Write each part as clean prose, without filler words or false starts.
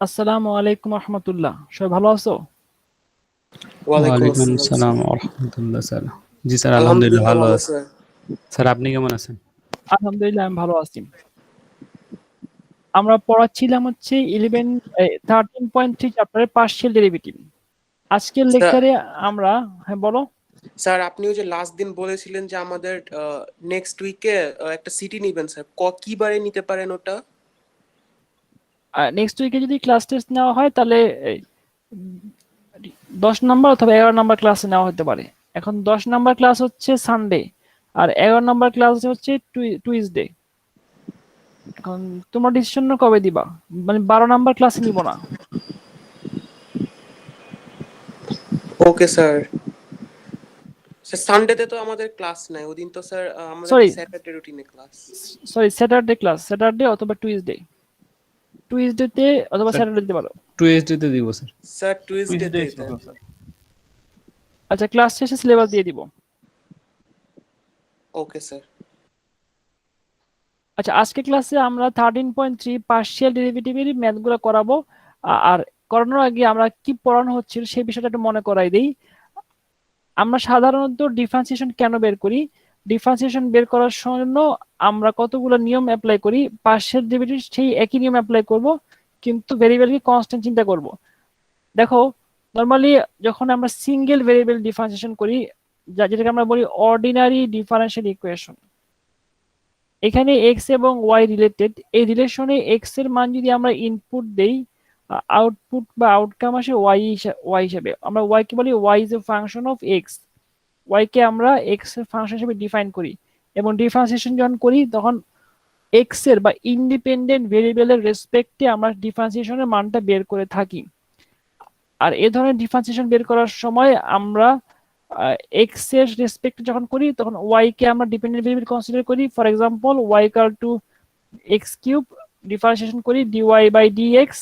আসসালামু আলাইকুম রহমতুল্লাহ। সবাই ভালো আছো? ওয়ালাইকুম ওয়ালাইকুম আসসালাম স্যার। আসসালাম রাহমাতুল্লাহ স্যার। জি স্যার, আলহামদুলিল্লাহ আলহামদুলিল্লাহ ভালো ভালো আছি। স্যার। স্যার আপনি কেমন আছেন? আলহামদুলিল্লাহ আমি ভালো আছি। আমরা পড়াচ্ছিলাম হচ্ছে 13.3 চ্যাপ্টারের পার্শিয়াল ডেরিভেটিভ। আজকের স্যার লেকচারে আমরা, হ্যাঁ বলো। স্যার আপনিও যে লাস্ট দিন বলেছিলেন যে আমাদের নেক্সট উইকে একটা সিটি নিবেন স্যার, কি বারে নিতে পারেন ওটা? নেক্সট উইকে যদি ক্লাস টেস্ট নেওয়া হয় তাহলে 10 নম্বর অথবা 11 নম্বর ক্লাসে নেওয়া হতে পারে। এখন 10 নম্বর ক্লাস হচ্ছে সানডে, আর 11 নম্বর ক্লাস হচ্ছে টুইসডে। এখন তোমার ডিসিশন কবে দিবা? মানে 12 নম্বর ক্লাসে নিব না। Okay sir. স্যার সানডেতে তো আমাদের ক্লাস নাই, ওদিন তো স্যার আমাদের তো সরি স্যাটারডে রুটিনে class. Sorry Saturday class, Saturday অথবা টুইসডে। টুইসডেতে অথবা স্যার স্যাটারডে দিতে পারো। টুয়েসডেতে দিব স্যার। স্যার টুইসডে টুইসডেতেই দেন। ভালো স্যার। আচ্ছা, ক্লাস শেষে সিলেবাস দিয়ে দিব। Okay sir. আচ্ছা, আজকে ক্লাসে আমরা 13.3 পার্শিয়াল ডেরিভেটিভের ম্যাথগুলো করাবো। আর করানোর আগে আমরা কি পড়ানো হচ্ছিল সেই বিষয়টা একটু মনে করাই দিই। আমরা সাধারণত ডিফারেন্সিয়েশন কেন বের করি? ডিফারেন্সিয়েশন বের করার জন্য আমরা কতগুলো নিয়ম অ্যাপ্লাই করি। পার্শিয়াল ডেরিভেটিভ সেই একই নিয়ম অ্যাপ্লাই করব, কিন্তু ভেরিয়েবলকে কনস্ট্যান্ট চিন্তা করব। দেখো, নর্মালি যখন আমরা সিঙ্গেল ভেরিয়েবল ডিফারেন্সিয়েশন করি, যেটাকে আমরা বলি অর্ডিনারি ডিফারেন্সিয়াল ইকুয়েশন, এখানে এক্স এবং ওয়াই রিলেটেড। এই রিলেশনে এক্স এর মান যদি আমরা ইনপুট দেই, আউটপুট বা আউটকাম আসে ওয়াই হিসেবে। আমরা ওয়াই কে বলি y is a function of x. Y কে আমরা এক্স এর ফাংশন হিসেবে ডিফাইন করি, এবং ডিফারেন্সিয়েশন যখন করি তখন এক্স এর বা ইন্ডিপেন্ডেন্ট ভেরিয়েবলের রেসপেক্টে আমরা ডিফারেন্সিয়েশনের মানটা বের করে থাকি। আর এ ধরনের ডিফারেন্সিয়েশন বের করার সময় আমরা এক্স এর রেসপেক্ট যখন করি তখন ওয়াই কে আমরা ডিপেন্ডেন্ট ভেরিয়েবল কনসিডার করি। For example, y equal to x cube, differentiation করি dy by dx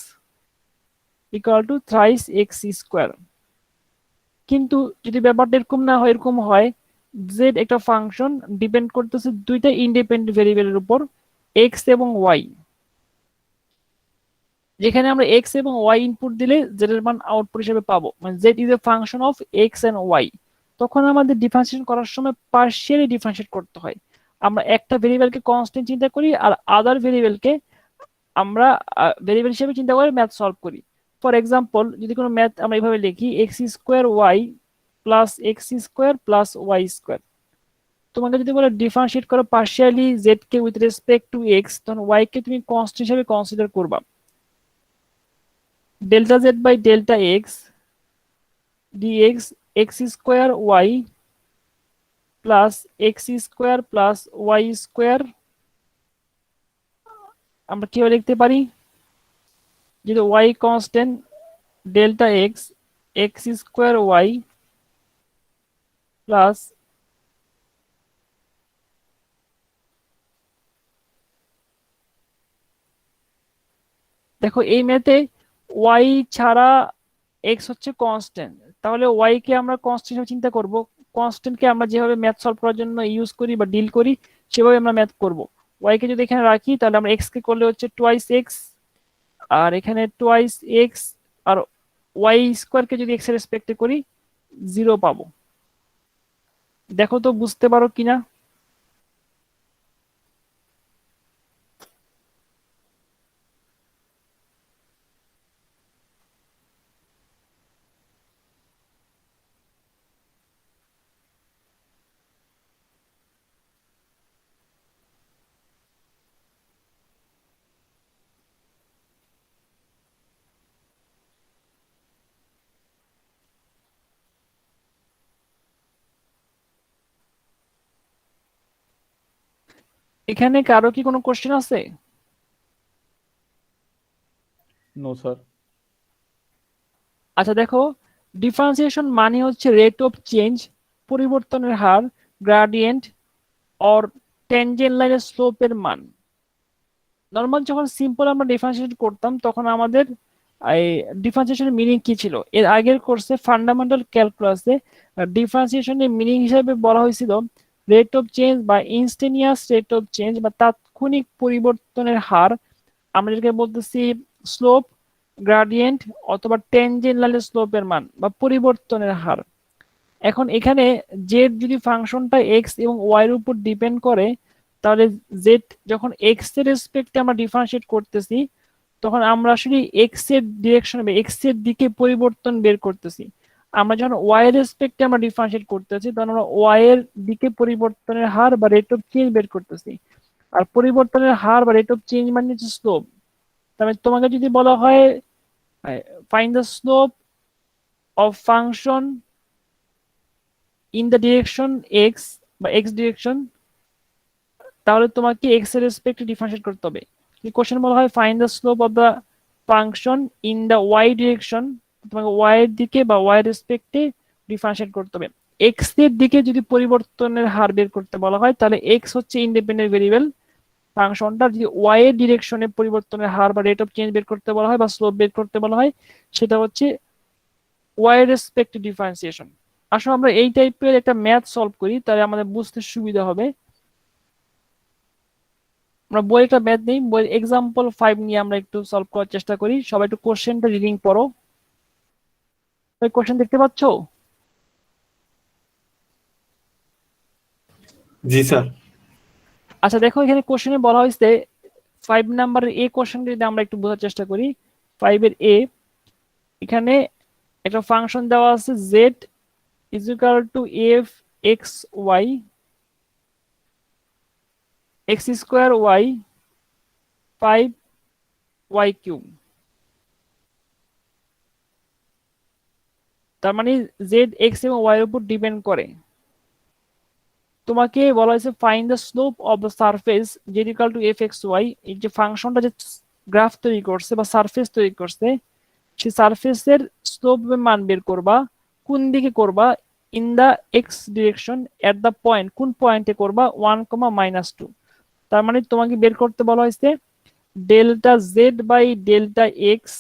equal to thrice x square. কিন্তু যদি ব্যাপারটা এরকম না হয়, এরকম হয় জেড একটা ফাংশন ডিপেন্ড করতেছে দুইটা ইন্ডিপেন্ডেন্ট ভেরিয়েবলের উপর, এক্স এবং ওয়াই, যেখানে আমরা এক্স এবং ওয়াই ইনপুট দিলে জেড এর মান আউটপুট হিসেবে পাবো, মানে z is a function of x and y. তখন আমাদের ডিফারেন্সিয়েশন করার সময় পার্শিয়ালি ডিফারেন্সিয়েট করতে হয়। আমরা একটা ভেরিয়েবলকে কনস্ট্যান্ট চিন্তা করি, আর আদার ভেরিয়েবলকে আমরা ভেরিয়েবল হিসেবে চিন্তা করে ম্যাথ সলভ করি। ফর এক্সাম্পল, যদি কোনো ম্যাথ আমরা এইভাবে লিখি x square y plus x square plus y square, তোমাকে যদি বলে ডিফারেন্সিয়েট করো পার্শিয়ালি জেড কে উইথ রেসপেক্ট টু এক্স, তখন ওয়াই কে তুমি কনস্ট্যান্ট হিসেবে কনসিডার করবা। Delta z by delta x dx x square y plus x square plus y square, আমরা কিভাবে লিখতে পারি? যদি y constant, delta x x square y plus দেখো এই ম্যাথে ওয়াই ছাড়া এক্স হচ্ছে কনস্ট্যান্ট, তাহলে ওয়াই কে আমরা কনস্ট্যান্ট হিসেবে চিন্তা করব। কনস্ট্যান্ট কে আমরা যেভাবে ম্যাথ সলভ করার জন্য ইউজ করি বা ডিল করি সেভাবে আমরা ম্যাথ করব। ওয়াই কে যদি এখানে রাখি তাহলে আমরা এক্স কে করলে হচ্ছে টোয়াইস এক্স, আর এখানে টোয়াইস এক্স, আর ওয়াই স্কোয়ার কে যদি এক্স এর রেসপেক্টে করি 0 পাবো। দেখো তো বুঝতে পারো কিনা। এখানে কারো কি কোনো কোশ্চেন আছে? No sir. আচ্ছা দেখো, ডিফারেন্সিয়েশন মানে হচ্ছে রেট অফ চেঞ্জ, পরিবর্তনের হার, গ্রাডিয়েন্ট অর ট্যানজেন্ট লাইনের স্লোপের মান। নর্মাল যখন সিম্পল আমরা ডিফারেন্সিয়েশন করতাম তখন আমাদের এই ডিফারেন্সিয়েশনের মিনিং কি ছিল? এর আগের কোর্সে ফান্ডামেন্টাল ক্যালকুলাসে ডিফারেন্সিয়েশনের মিনিং হিসেবে বলা হয়েছিল রেট অফ চেঞ্জ বা ইনস্টেনিয়াস রেট অফ চেঞ্জ বা তাৎক্ষণিক পরিবর্তনের হার, আমরা যেটাকে বলতেছি স্লোপ, গ্রাডিয়েন্ট অথবা টেনজেন্ট স্লোপের মান বা পরিবর্তনের হার। এখন এখানে জেড যদি ফাংশনটা এক্স এবং ওয়াই এর উপর ডিপেন্ড করে, তাহলে জেড যখন এক্স এর রেসপেক্টে আমরা ডিফারেন্সিয়েট করতেছি, তখন আমরা আসলে এক্স এর ডিরেকশনে বা এক্স এর দিকে পরিবর্তন বের করতেছি। আমরা যখন ওয়াই এর রেসপেক্টে আমরা ডিফারেন্সিয়েট করতেছি, তখন আমরা ওয়াই এর দিকে পরিবর্তনের হার বা রেট অফ চেঞ্জ বের করতেছি। আর পরিবর্তনের হার বা রেট অফ চেঞ্জ মানে হচ্ছে স্লোপ। তবে তোমাকে যদি বলা হয় find the slope of function in the direction x বা এক্স ডিরেকশন, তাহলে তোমাকে এক্স এর রেসপেক্টে ডিফারেন্সিয়েট করতে হবে। কোশ্চেন বলা হয় find the slope of the function in the y direction, তোমাকে ওয়াই এর দিকে বা ওয়াই এর রেসপেক্টে ডিফারেন্সিয়েট করতে হবে। এক্স এর দিকে যদি পরিবর্তনের হার বের করতে বলা হয়, তাহলে এক্স হচ্ছে ইন্ডিপেন্ডেন্ট ভেরিয়েবল। ফাংশনটা যদি ওয়াই এর ডিরেকশনে পরিবর্তনের হার বা রেট অফ চেঞ্জ বের করতে বলা হয় বা স্লোপ বের করতে বলা হয়, সেটা হচ্ছে ওয়াই এর রেসপেক্টে ডিফারেন্সিয়েশন। আসলে আমরা এই টাইপের একটা ম্যাথ সলভ করি, তাহলে আমাদের বুঝতে সুবিধা হবে। আমরা বই একটা ম্যাথ নেই, বই এক্সাম্পল 5 নিয়ে আমরা একটু সলভ করার চেষ্টা করি। সবাই একটু কোশ্চেনটা রিডিং পড়ো। কোশ্চেন দেখতে পাচ্ছ? জি স্যার। আচ্ছা দেখো, এখানে কোশ্চেনে বলা হয়েছে 5 নাম্বারের এ কোশ্চেনটা যদি আমরা একটু বোঝার চেষ্টা করি। 5 এর এ, এখানে একটা ফাংশন দেওয়া আছে z is equal to f x y x square y 5 y cube. তার মানে জেড এক্স এবং ওয়াই এর উপর ডিপেন্ড করে। তোমাকে বলা হয়েছে find the slope of the surface z equal to f x y. এই যে ফাংশনটা যে গ্রাফ তৈরি করছে বা সারফেস তৈরি করছে, সেই সারফেসের স্লোপ মান বের করবা। কোন দিকে করবা? In the x direction at the point, কোন পয়েন্টে করবা? 1, -2। তার মানে তোমাকে বের করতে বলা হয়েছে delta z by delta x,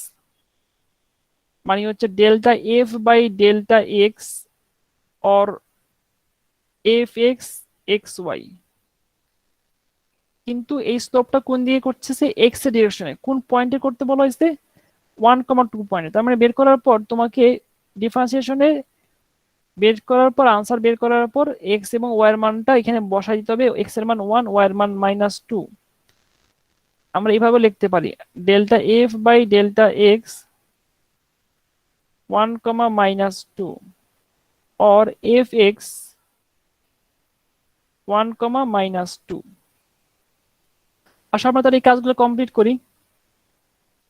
মানে হচ্ছে delta f by delta x or f x x y. কিন্তু এই স্লোপটা কোন দিকে করতেছে? এক্স এর ডিরেকশনে। কোন পয়েন্টে করতে বলা হয়েছে? 1, 2 পয়েন্টে। তার মানে বের করার পর তোমাকে ডিফারেন্সিয়েশনে বের করার পর, আনসার বের করার পর এক্স এবং ওয়াই এর মানটা এখানে বসাই দিতে হবে। এক্স এর মান 1, ওয়াই এর মান -2। আমরা এইভাবে লিখতে পারি delta f by delta x 1, -2 or f x 1, -2। আসলে আমরা তাহলে এই কাজগুলো কমপ্লিট করি।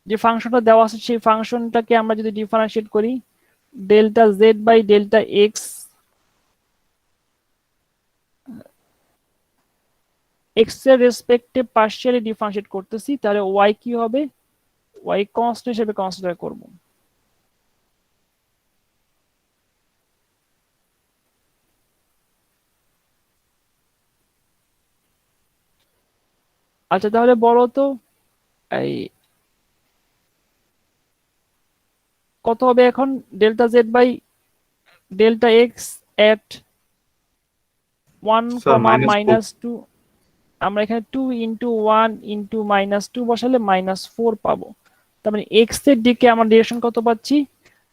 যে ফাংশনটা দেওয়া আছে সেই ফাংশনটাকে আমরা যদি ডিফারেন্সিয়েট করি, delta z by delta x x এর রেসপেক্টে পার্শিয়ালি ডিফারেন্সিয়েট করতেছি, তাহলে ওয়াই কি হবে? ওয়াই কনস্ট্যান্ট হিসেবে কনসিডার করব। আচ্ছা তাহলে বলো তো, এই কত হবে এখন delta z by delta x at one sir comma -4। Minus two. আমরা এখানে 2 × 1 × বসালে -4 পাবো। তার মানে এক্স এর দিকে আমরা ডিরেকশন কত পাচ্ছি?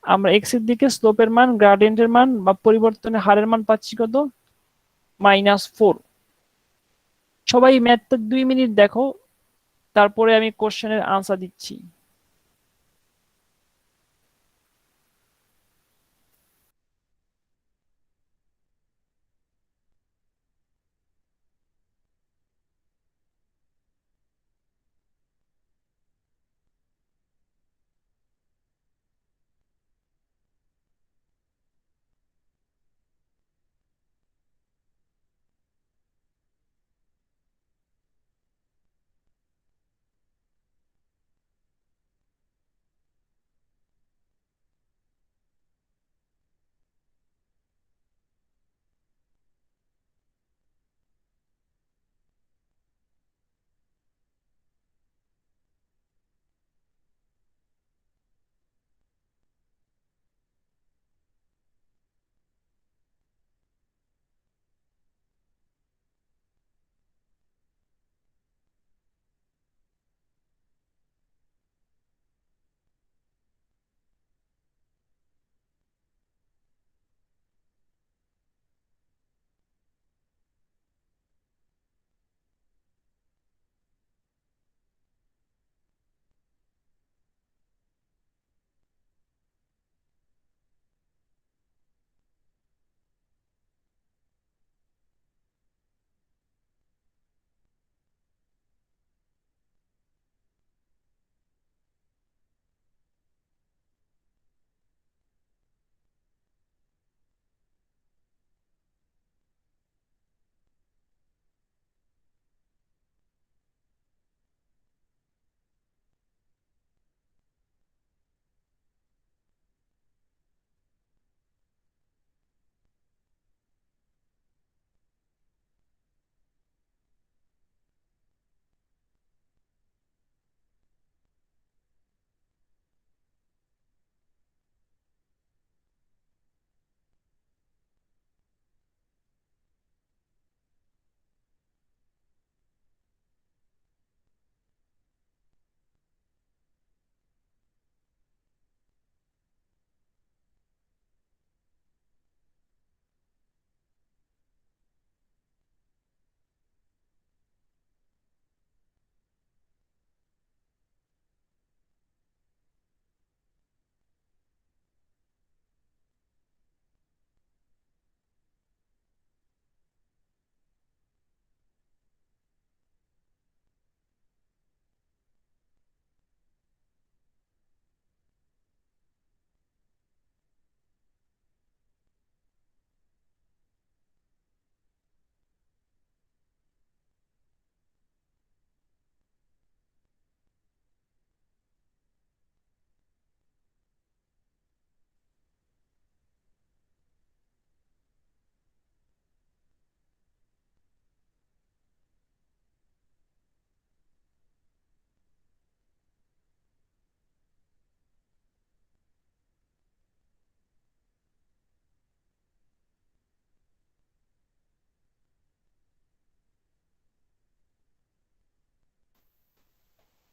আমরা এক্স এর দিকে স্লোপের মান, গ্রাডিয়েন্টের মান বা পরিবর্তনের হারের মান পাচ্ছি কত? -4। সবাই ম্যাথটা 2 মিনিট দেখো, তারপরে আমি কোশ্চেনের আনসার দিচ্ছি।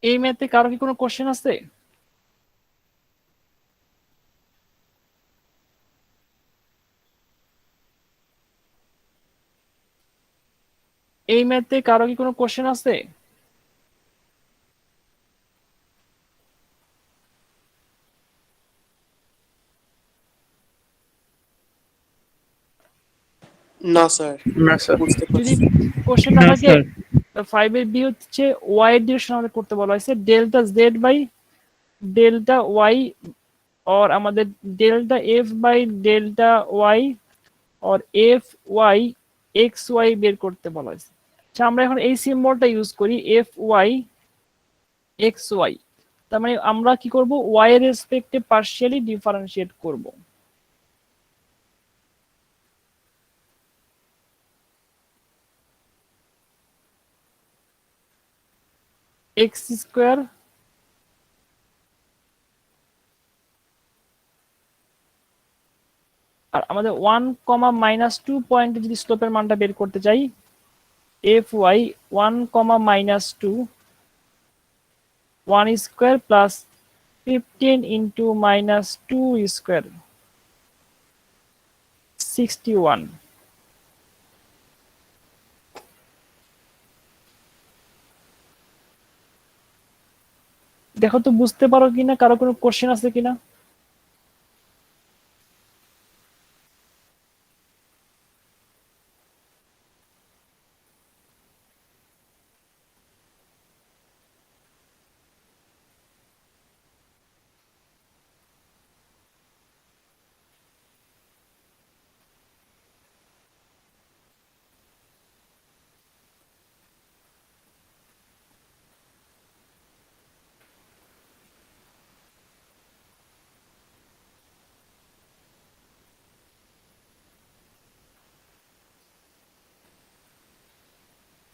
এই ম্যাথে কারো কি কোনো কোশ্চেন আছে? এই ম্যাথে কারো কি কোনো কোশ্চেন আছে? না স্যার, না স্যার। বুঝতে যদি পারছি। কোশ্চেন না না থাকে, স্যার 5 এর বি হচ্ছে ওয়াই এর ডিরেকশন আমাদের করতে বলা হয়েছে, delta z by delta y, और আমাদের delta f by delta y और এফ ওয়াই এক্স ওয়াই বের করতে বলা হয়েছে। আচ্ছা, আমরা এখন এই সিম্বলটা ইউজ করি, এফ ওয়াই এক্স ওয়াই। তার মানে আমরা কি করব, ওয়াই এর রেসপেক্টে পার্শিয়ালি ডিফারেন্সিয়েট করব। এক্স স্কোয়ার আর আমাদের 1, -2 পয়েন্টে যদি স্লোপের মানটা বের করতে চাই, f y 1, -2 1 square plus 15 into -2 square 61। দেখো তো বুঝতে পারো কিনা, কারো কোনো কোশ্চেন আছে কিনা?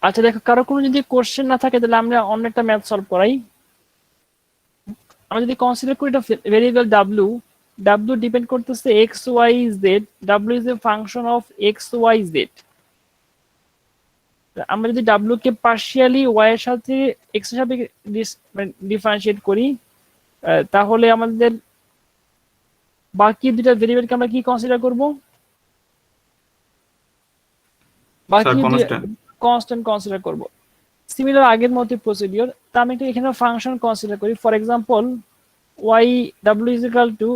আচ্ছা দেখো, কারো কোনো যদি কোশ্চেন না থাকে তাহলে আমরা অন্য একটা ম্যাথ সলভ করাই। আমরা যদি কনসিডার করি এটা ভেরিয়েবল ডাব্লিউ, ডাব্লিউ ডিপেন্ড করতেছে X Y Z, W is a function of x Y Z. আমরা যদি ডাব্লিউ কে পার্শিয়ালি ওয়াই এর সাথে এক্স এর সাথে ডিফারেন্সিয়েট করি, তাহলে আমাদের বাকি দুটা ভেরিয়েবলকে আমরা কি কনসিডার করব? বাকি কনস্ট্যান্ট কনসিডার করব। সিমিলার আগের মতো প্রসিডিওর। তা আমি একটু এখানে ফাংশন কনসিডার করি। For example, y W is equal to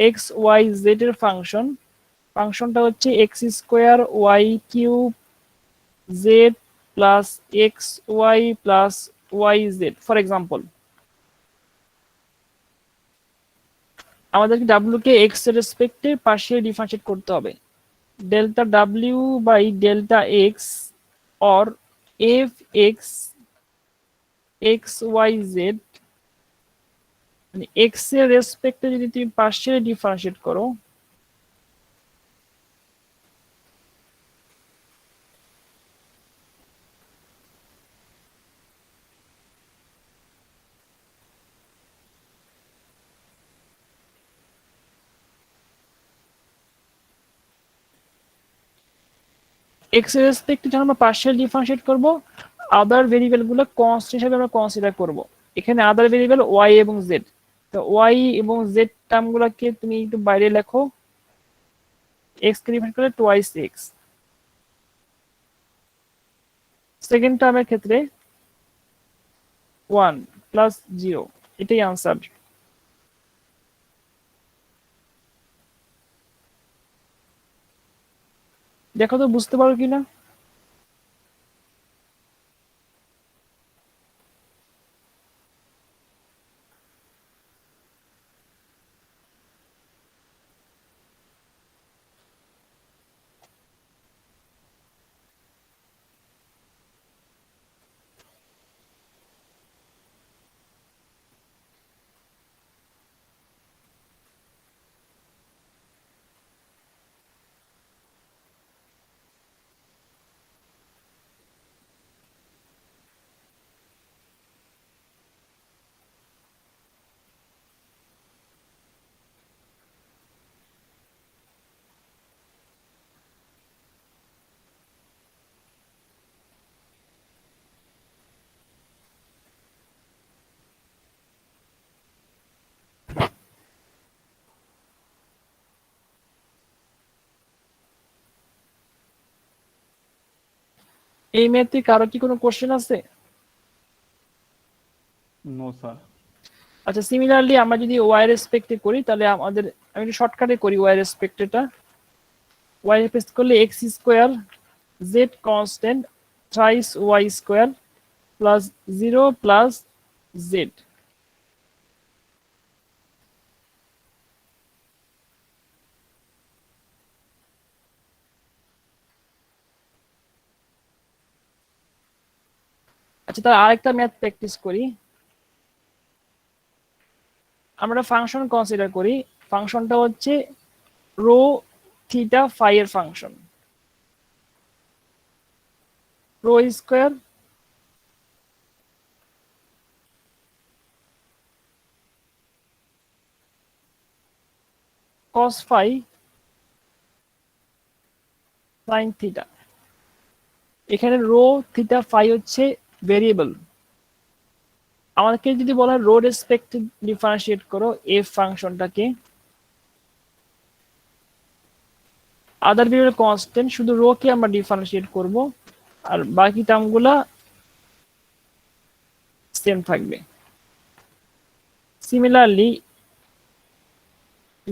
x Y z এর ফাংশন, ফাংশনটা হচ্ছে x square y cube z plus x y plus y z. ফর এক্সাম্পল, আমাদেরকে ডাব্লিউ কে এক্স এর রেসপেক্টে পার্শিয়ালি ডিফারেন্সিয়েট করতে হবে। Delta W by delta x और F x x y z x এর রেসপেক্টে যদি তুমি পার্শিয়ালি ডিফারেন্সিয়েট করো, এক্স এর রেসপেক্টে যখন আমরা পার্শিয়াল ডিফারেন্সিয়েট করব, আদার ভেরিয়েবল গুলো কনস্ট্যান্ট হিসেবে আমরা কনসিডার করব। এখানে আদার ভেরিয়েবল ওয়াই এবং জেড, তো ওয়াই এবং জেড টার্ম গুলোকে তুমি একটু বাইরে লেখো, এক্স কে ডিফারেন্ট করলে টুয়াইস এক্স। সেকেন্ড টার্মের ক্ষেত্রে 1 প্লাস 0, এটাই আনসার। দেখো তো বুঝতে পারো কিনা। এই ম্যাথে কারো কি কোনো কোশ্চেন আছে? No, sir. আচ্ছা, সিমিলারলি আমরা যদি ওয়াই রেসপেক্টে করি তাহলে আমাদের, আমি একটু শর্টকাটে করি ওয়াই রেসপেক্টেটা। ওয়াই রেসপেক্ট করলে x square z constant thrice y square plus 0 plus z. আচ্ছা, তার আরেকটা ম্যাথ প্র্যাকটিস করি। আমরা ফাংশন কনসিডার করি, ফাংশনটা হচ্ছে রো থিটা ফাই এর function. Rho square cos phi sine theta. এখানে রো থিটা ফাই হচ্ছে ভেরিয়েবল। আমাদেরকে যদি বলা হয় রো রেসপেক্ট ডিফারেন্সিয়েট করো এফ ফাংশনটাকে, আদার ভেরিয়েবল কনস্ট্যান্ট, শুধু রো কে আমরা ডিফারেন্সিয়েট করব আর বাকি টার্মগুলা সেম থাকবে। সিমিলারলি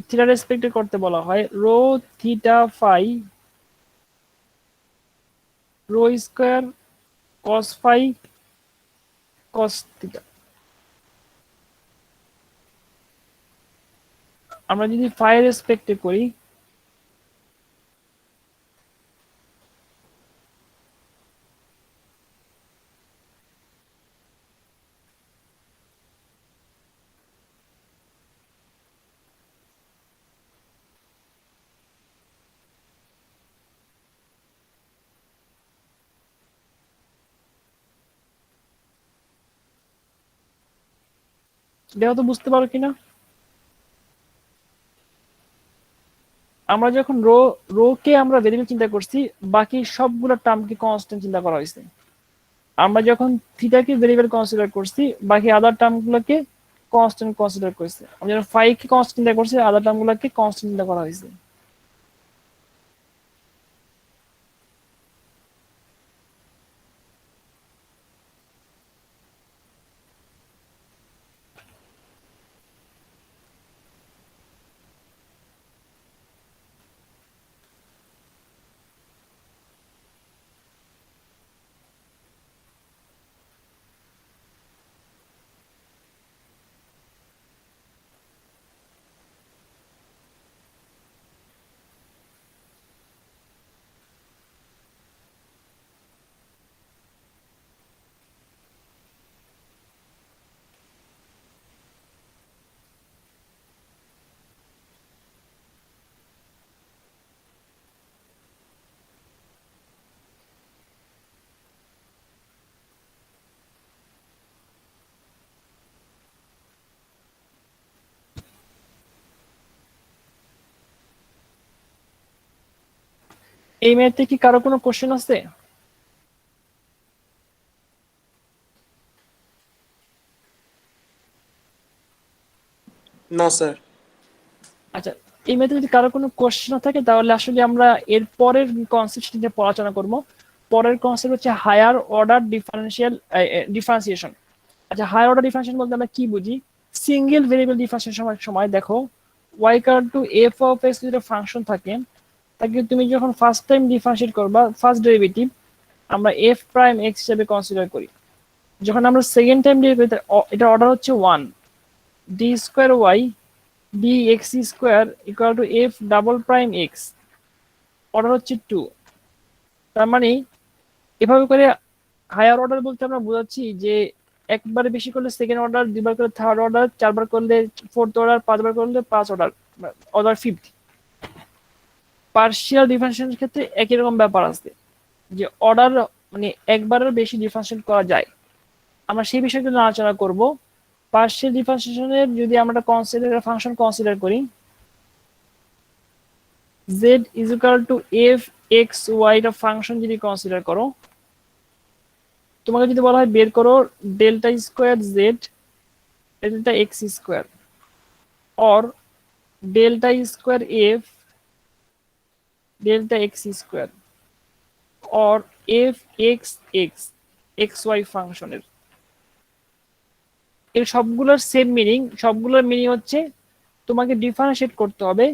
থিটা রেসপেক্টে করতে বলা হয় rho theta phi rho square cos phi cos theta. আমরা যদি ফাই রেসপেক্টে করি দেখো তো বুঝতে পারো কিনা। আমরা যখন রো কে আমরা ভেরিয়েবল চিন্তা করছি, বাকি সবগুলো টার্মকে কনস্ট্যান্ট চিন্তা করা হয়েছে। আমরা যখন থিটাকে ভেরিয়েবল কনসিডার করছি, বাকি আদার টার্মগুলোকে কনস্ট্যান্ট কনসিডার করছি। আমরা যখন ফাই কে কনস্ট্যান্ট চিন্তা করছি, আদার টার্মগুলোকে কনস্ট্যান্ট চিন্তা করা হয়েছে। এই ম্যাথে কি কারো কোনো কোশ্চেন আছে? না স্যার। আচ্ছা, এই ম্যাথে যদি কারো কোনো কোশ্চেন না থাকে তাহলে আসলে আমরা এর পরের কনসেপ্ট নিয়ে পড়াশোনা করব। পরের কনসেপ্ট হচ্ছে হায়ার অর্ডার ডিফারেন্সিয়েশন। আচ্ছা, হায়ার অর্ডার ডিফারেন্সিয়েশন বলতে আমরা কি বুঝি? সিঙ্গেল ভেরিয়েবল ডিফারেন্সিয়েশন সময় দেখো y to f of x যদি ফাংশন থাকে, তাকে তুমি যখন ফার্স্ট টাইম ডিফারেন্সিয়েট করবা, ফার্স্ট ডেরিভেটিভ আমরা এফ প্রাইম এক্স হিসেবে কনসিডার করি। যখন আমরা সেকেন্ড টাইম ডেরিভেটিভ, এটা অর্ডার হচ্ছে 1, d square y d x square equal to f double prime x, order হচ্ছে 2। তার মানে এভাবে করে হায়ার অর্ডার বলতে আমরা বোঝাচ্ছি যে একবারে বেশি করলে সেকেন্ড অর্ডার, দুইবার করলে থার্ড অর্ডার, চারবার করলে ফোর্থ অর্ডার, পাঁচবার করলে পাঁচ অর্ডার, অর্ডার ফিফথ। পার্শিয়াল ডিফারেন্সিয়েশনের ক্ষেত্রে একই রকম ব্যাপার আছে যে অর্ডার মানে একবারের বেশি ডিফারেন্সিয়েট করা যায়। আমরা সেই বিষয়গুলো আলোচনা করব। পার্শিয়াল ডিফারেন্সিয়েশনের যদি আমরা কনসিডার ফাংশন কনসিডার করি, z is equal to f x y এর ফাংশন যদি কনসিডার করো, তোমাকে যদি বলা হয় বের করো delta square z delta x square or delta square f delta x square, or f x x x y ফাংশনের, এর সবগুলোর সেম মিনিং, সবগুলোর মিনিং হচ্ছে তোমাকে ডিফারেন্সিয়েট করতে হবে,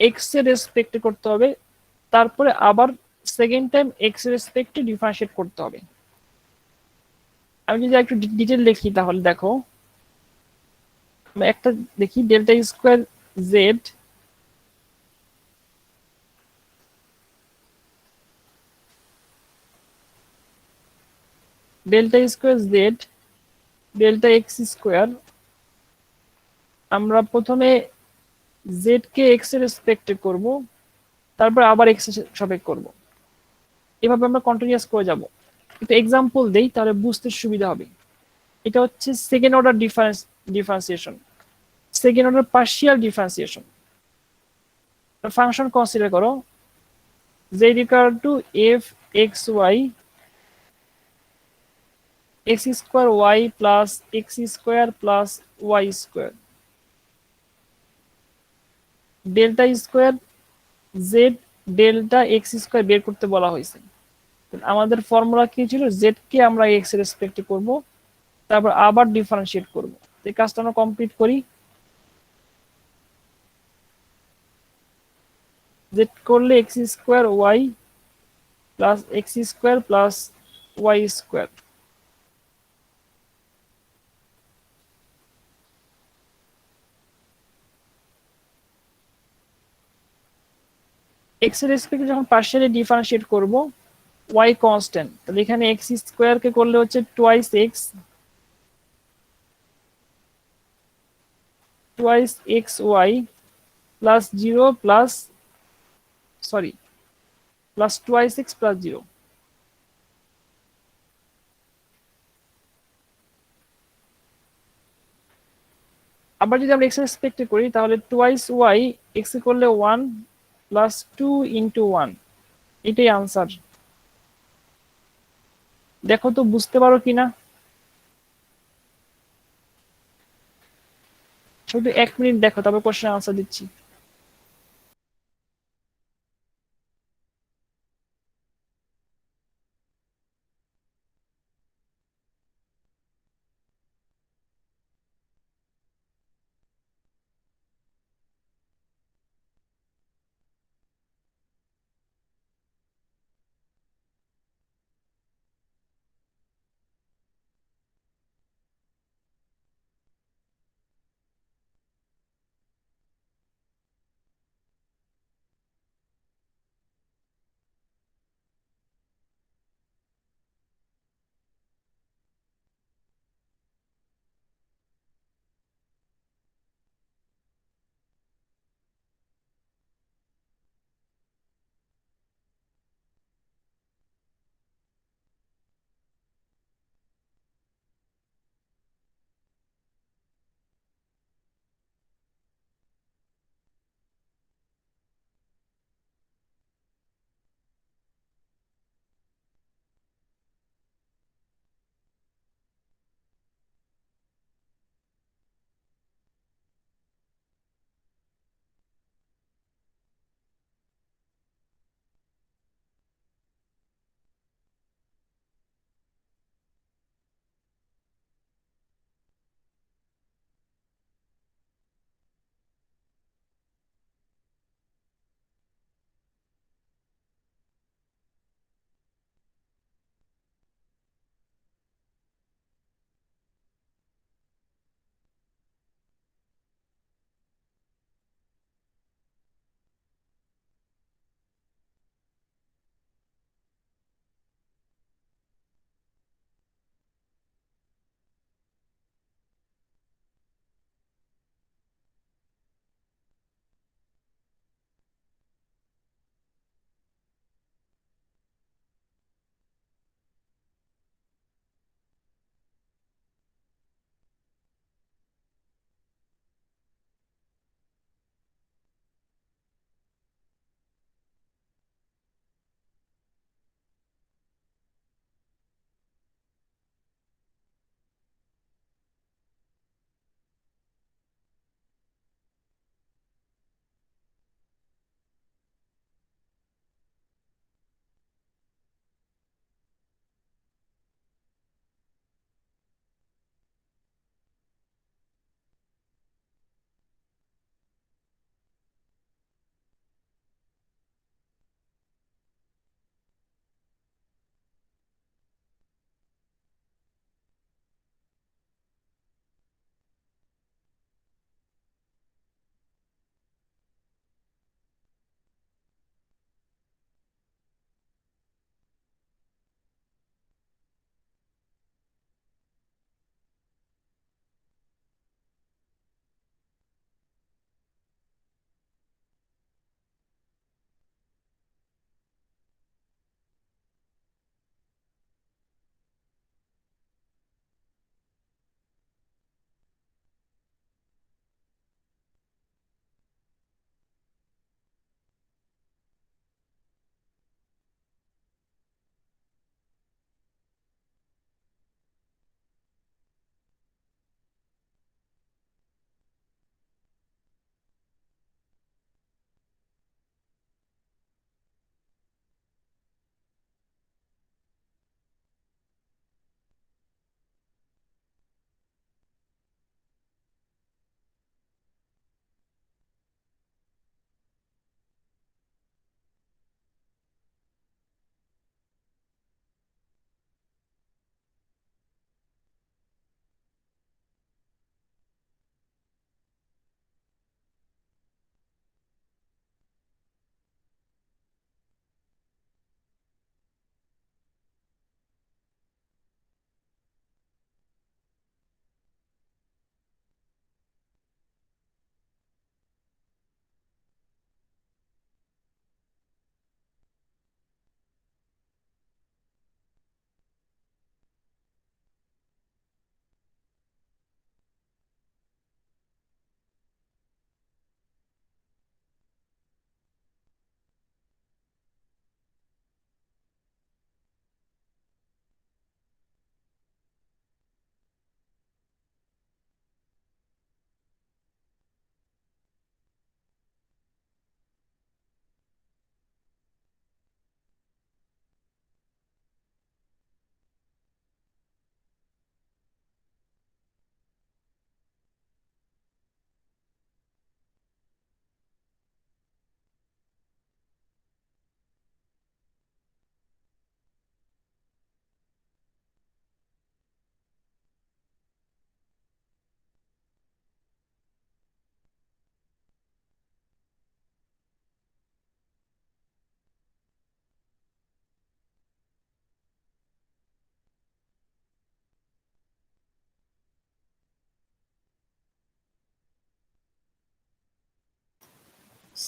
এক্স এর রেসপেক্টে করতে হবে, তারপরে আবার সেকেন্ড টাইম এক্স এর রেসপেক্টে ডিফারেন্সিয়েট করতে হবে। আমি যদি একটু ডিটেল লিখি তাহলে দেখো, একটা দেখি delta square z delta square z delta x square, আমরা প্রথমে জেড কে এক্স এর রেসপেক্টে করব, তারপর আবার এক্স এর সাপেক্ষে করব, এভাবে আমরা কন্টিনিউয়াস করে যাব। একটু এক্সাম্পল দেই তাহলে বুঝতে সুবিধা হবে। এটা হচ্ছে second order differentiation, second order partial differentiation. Function consider করো z equal to f x y x square y plus x square plus y square delta square z delta x square বের করতে বলা হয়েছে। আমাদের ফর্মুলা কি ছিল, z কে আমরা x এর রেসপেক্টে করব, তারপর আবার ডিফারেন্সিয়েট করব। এই কাজটা আমরা কমপ্লিট করি। z করলে x square y plus x square plus y square, x এর রেসপেক্টে যখন পার্শিয়ালি ডিফারেন্সিয়েট করব, ওয়াই কনস্ট্যান্ট, তাহলে এখানে এক্স স্কোয়ার কে করলে হচ্ছে twice x y plus zero plus sorry plus twice x plus zero. আবার যদি আমরা এক্স রেসপেক্টে করি তাহলে টুয়াইস ওয়াই এক্স এ করলে one plus two into one, এটাই আনসার। দেখো তো বুঝতে পারো কিনা, শুধু 1 মিনিট দেখো তারপর কোশ্চেন আনসার দিচ্ছি।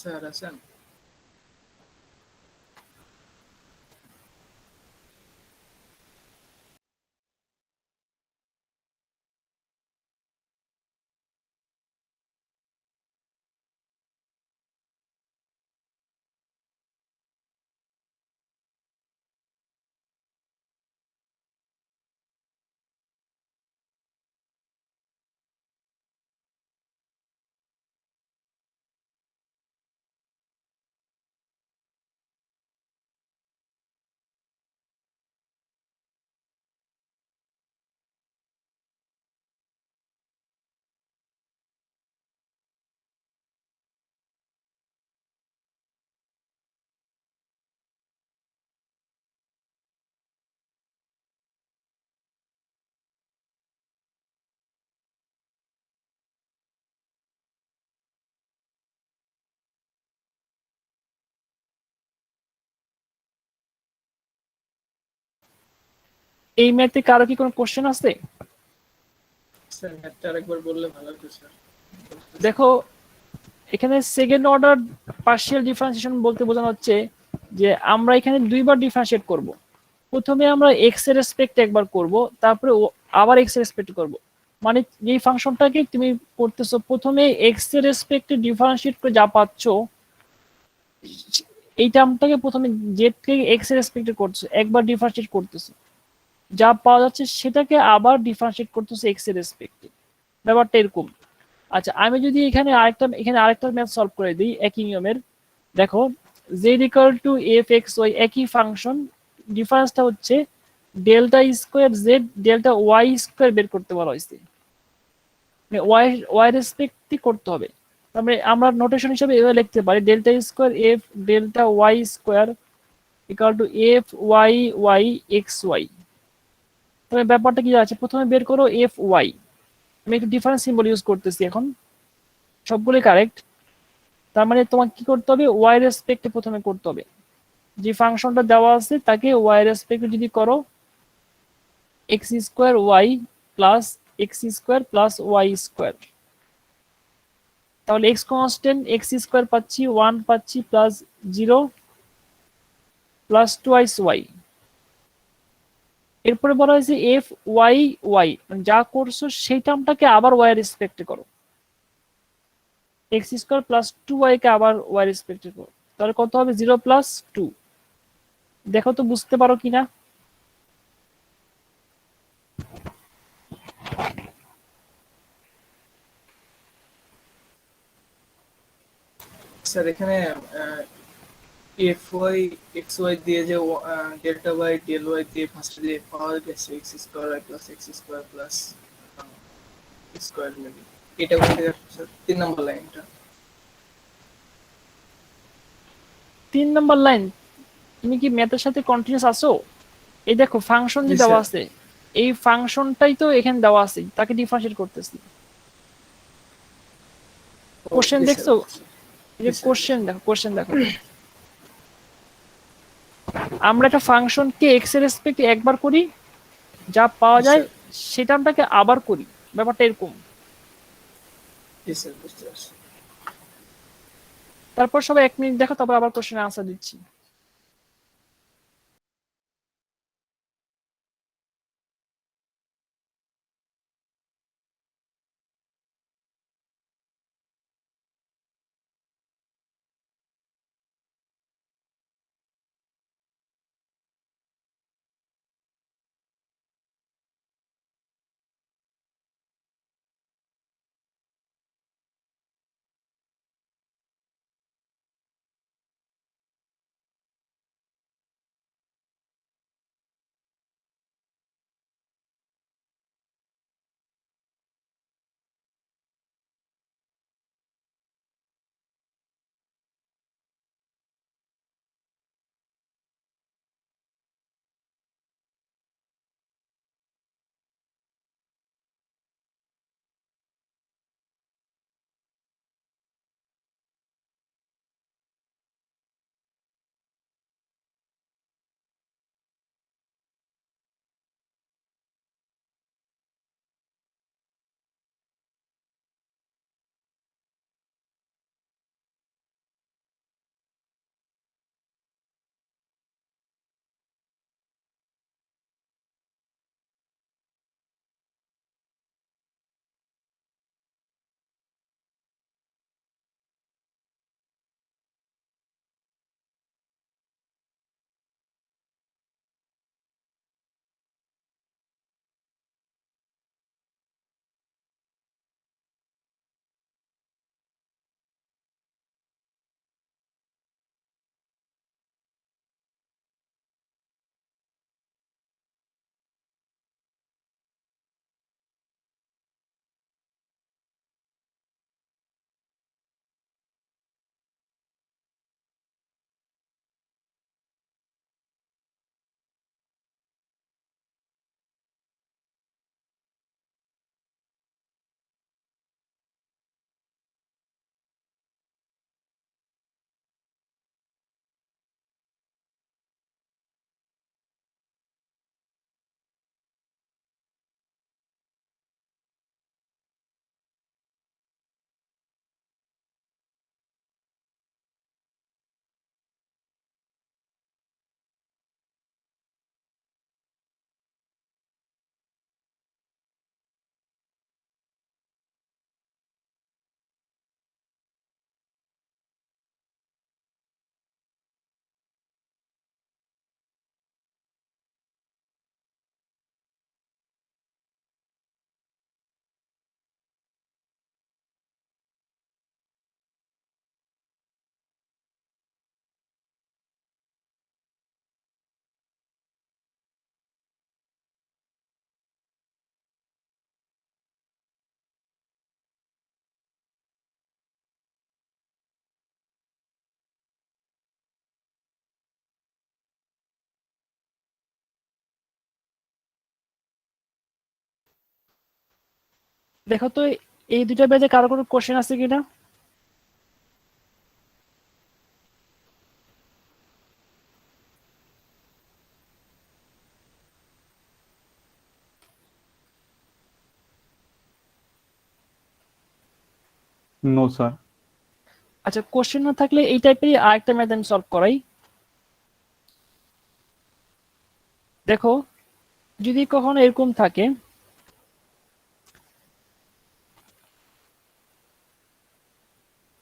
স্যার আছেন? এই ম্যাথে কারো কি কোনো কোশ্চেন আছে? স্যার ম্যাথটা আরেকবার বললে ভালো হতো স্যার। দেখো এখানে সেকেন্ড অর্ডার পার্শিয়াল ডিফারেন্সিয়েশন বলতে বোঝানো হচ্ছে যে আমরা এখানে দুইবার ডিফারেন্সিয়েট করব। প্রথমে আমরা এক্স এর রেসপেক্ট একবার করব, তারপরে আবার এক্স এর রেসপেক্ট করব। মানে এই ফাংশনটাকে তুমি করতেছো, প্রথমে এক্স এর রেসপেক্টে ডিফারেন্সিয়েট করে যা পাচ্ছ, এই টার্মটাকে প্রথমে জেড থেকে এক্স এর রেসপেক্টে করছো, একবার ডিফারেন্সিয়েট করতেছো, যা পাওয়া যাচ্ছে সেটাকে আবার ডিফারেন্সিয়েট করতেছো এক্স এর রেসপেক্টে। ব্যাপারটা এরকম। আচ্ছা, আমি যদি এখানে আরেকটা ম্যাথ সলভ করে দিই একই নিয়মের। দেখো z equal to f x y, একই ফাংশন, ডিফারেন্সটা হচ্ছে delta square z delta y square বের করতে বলা হয়েছে, মানে ওয়াই রেসপেক্টই করতে হবে। তারপরে আমরা নোটেশন হিসেবে এভাবে লিখতে পারি delta square f delta y square equal to f y y x y. তবে ব্যাপারটা কি আছে, প্রথমে বের করো এফ ওয়াই। আমি একটু ডিফারেন্স সিম্বল ইউজ করতেছি এখন, সবগুলোই কারেক্ট। তার মানে তোমাকে কি করতে হবে, ওয়াই রেসপেক্টে প্রথমে করতে হবে। যে ফাংশনটা দেওয়া আছে তাকে ওয়াই রেসপেক্টে যদি করো, x square y plus x square plus y square, তাহলে এক্স কনস্ট্যান্ট এক্স স্কোয়ার পাচ্ছি 1 পাচ্ছি প্লাস 0 প্লাস টুয়াইস ওয়াই। এরপরে বলা হয়েছে এফ ওয়াই ওয়াই, যা করছো সেই টার্মটাকে আবার ওয়াই রেসপেক্টে করো, এক্স স্কোয়ার প্লাস 2y কে আবার ওয়াই রেসপেক্টে করো, তাহলে কত হবে 0 প্লাস 2। দেখো তো বুঝতে পারো কিনা। স্যার এখানে এফ ওয়াই এক্স ওয়াই দিয়ে যে ডেল্টা ওয়াই ডেল ওয়াই দিয়ে ফার্স্টে যে পাওয়া গেছে x square y plus x square plus square maybe, এটা কোন থেকে আসছে স্যার? 3 নম্বর লাইনটা। 3 নম্বর লাইন, তুমি কি ম্যাথের সাথে কন্টিনিউস আছো? এই দেখো ফাংশন যে জি, দেওয়া স্যার। আছে, এই ফাংশনটাই তো এখানে দেওয়া আছে, তাকে ডিফারেন্সিয়েট করতেছি। কোশ্চেন জি, দেখছো? স্যার। এই যে জি, স্যার। কোশ্চেন দেখো। আমরা একটা ফাংশনকে এক্স এর রেসপেক্টে একবার করি, যা পাওয়া জি, যায় স্যার। সেই টার্মটাকে আবার করি, ব্যাপারটা এরকম। জি স্যার, বুঝতে পারছি। তারপর সবাই 1 মিনিট দেখো, তারপর আবার কোশ্চেনের আনসার দিচ্ছি। দেখো তো এই দুইটা ব্যাচে কারো কোনো কোশ্চেন আছে কিনা? No sir. আচ্ছা, কোশ্চেন না থাকলে এই টাইপেরই আরেকটা ম্যাথ আমি সলভ করাই। দেখো, যদি কখনো এরকম থাকে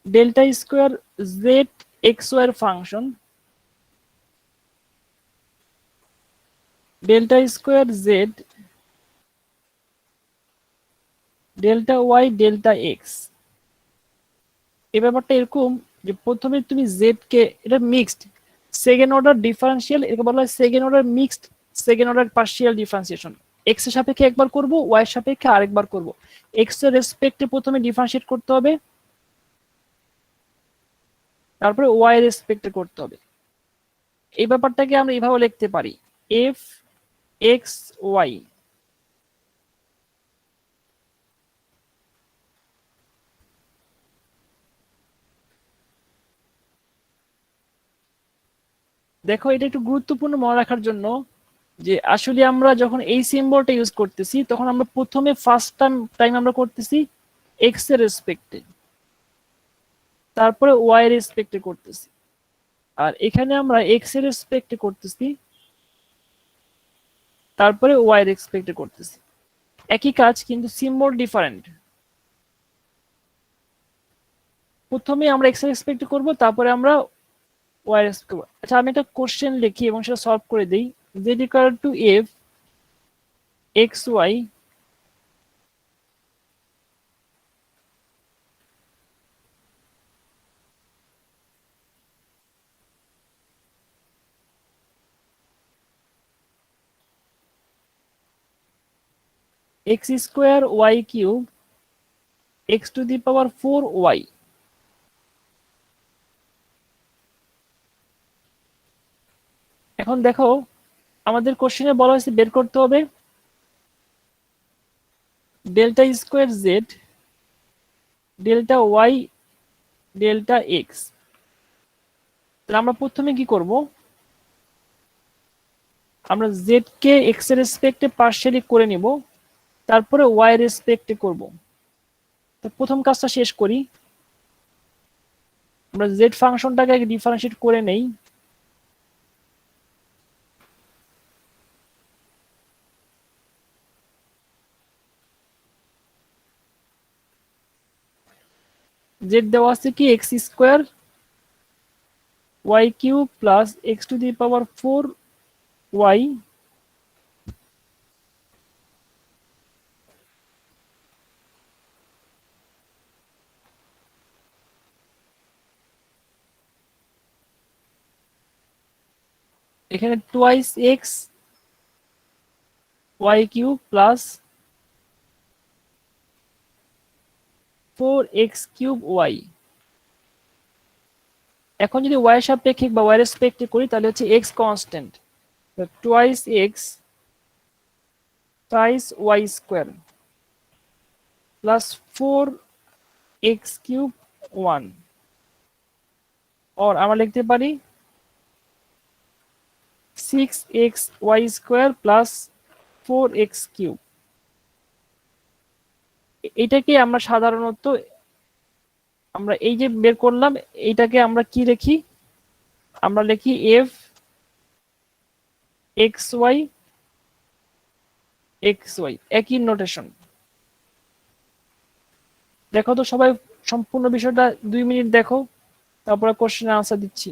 delta square z x y এর function delta square z delta y delta x, এই ব্যাপারটা এরকম যে প্রথমে তুমি জেড কে, এটা মিক্সড সেকেন্ড অর্ডার ডিফারেন্সিয়াল, একে বলা হয় second order mixed second order partial differentiation. X এর সাপেক্ষে একবার করব, ওয়াই এর সাপেক্ষে আরেকবার করব। এক্স এর রেসপেক্টে প্রথমে ডিফারেন্সিয়েট করতে হবে, তারপরে ওয়াই এর রেসপেক্টে করতে হবে। এই ব্যাপারটাকে আমরা এইভাবে লিখতে পারি, এফ এক্স ওয়াই। দেখো, এটা একটু গুরুত্বপূর্ণ মনে রাখার জন্য যে আসলে আমরা যখন এই সিম্বলটা ইউজ করতেছি তখন আমরা প্রথমে ফার্স্ট টাইম আমরা করতেছি এক্স এর রেসপেক্টে, তারপরে ওয়াই এর রেসপেক্টে করতেছি, আর এখানে আমরা এক্স এর রেসপেক্টে করতেছি, তারপরে ওয়াই এর রেসপেক্টে করতেছি। একই কাজ কিন্তু সিম্বল ডিফারেন্ট। প্রথমে আমরা এক্স এর রেসপেক্টে করব, তারপরে আমরা ওয়াই এর রেসপেক্টে করব। আচ্ছা, আমি একটা কোশ্চেন লিখি এবং সেটা সলভ করে দিই। Z equal to f x y x square y cube x to the power 4 y. এখন দেখো, আমাদের কোশ্চেনে বলা হয়েছে বের করতে হবে delta square z delta y delta x. তাহলে আমরা প্রথমে কি করব, আমরা জেড কে এক্স এর রেসপেক্টে পার্শিয়ালি করে নিব, তারপরে ওয়াই এর রেসপেক্টে করব। তো প্রথম কাজটা শেষ করি, আমরা জেড ফাংশনটাকে আগে ডিফারেন্সিয়েট করে নেই। জেড দেওয়া আছে কি x square y cube plus x to the power 4 y এখানে twice x y cube plus 4x cube y. এখন যদি ওয়াই এর সাপেক্ষে বা ওয়াই এর রেসপেক্টে করি তাহলে হচ্ছে x constant, twice x times y square plus 4x cube 1, और আমরা লিখতে পারি 6x Y square plus 4x cube. এটাকে আমরা সাধারণত আমরা এই যে বের করলাম এইটাকে আমরা কি লিখি, আমরা লিখি f x y x y, একই নোটেশন। দেখো তো সবাই সম্পূর্ণ বিষয়টা 2 মিনিট দেখো, তারপরে কোশ্চেনের আনসার দিচ্ছি।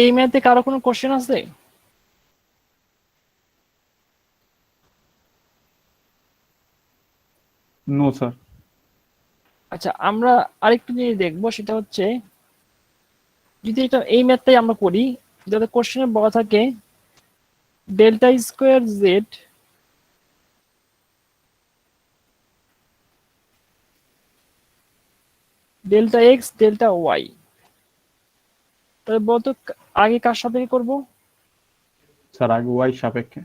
এই ম্যাথে কারো কোনো কোশ্চেন আছে? No sir. আচ্ছা, আমরা আরেকটু জিনিস দেখবো, সেটা হচ্ছে যদি এটা এই ম্যাথটাই আমরা করি, যাতে কোশ্চেনে বলা থাকে delta square z delta x delta y, তাহলে বলতো আগে কার সাপেক্ষে করব, স্যার আগে ওয়াই সাপেক্ষে,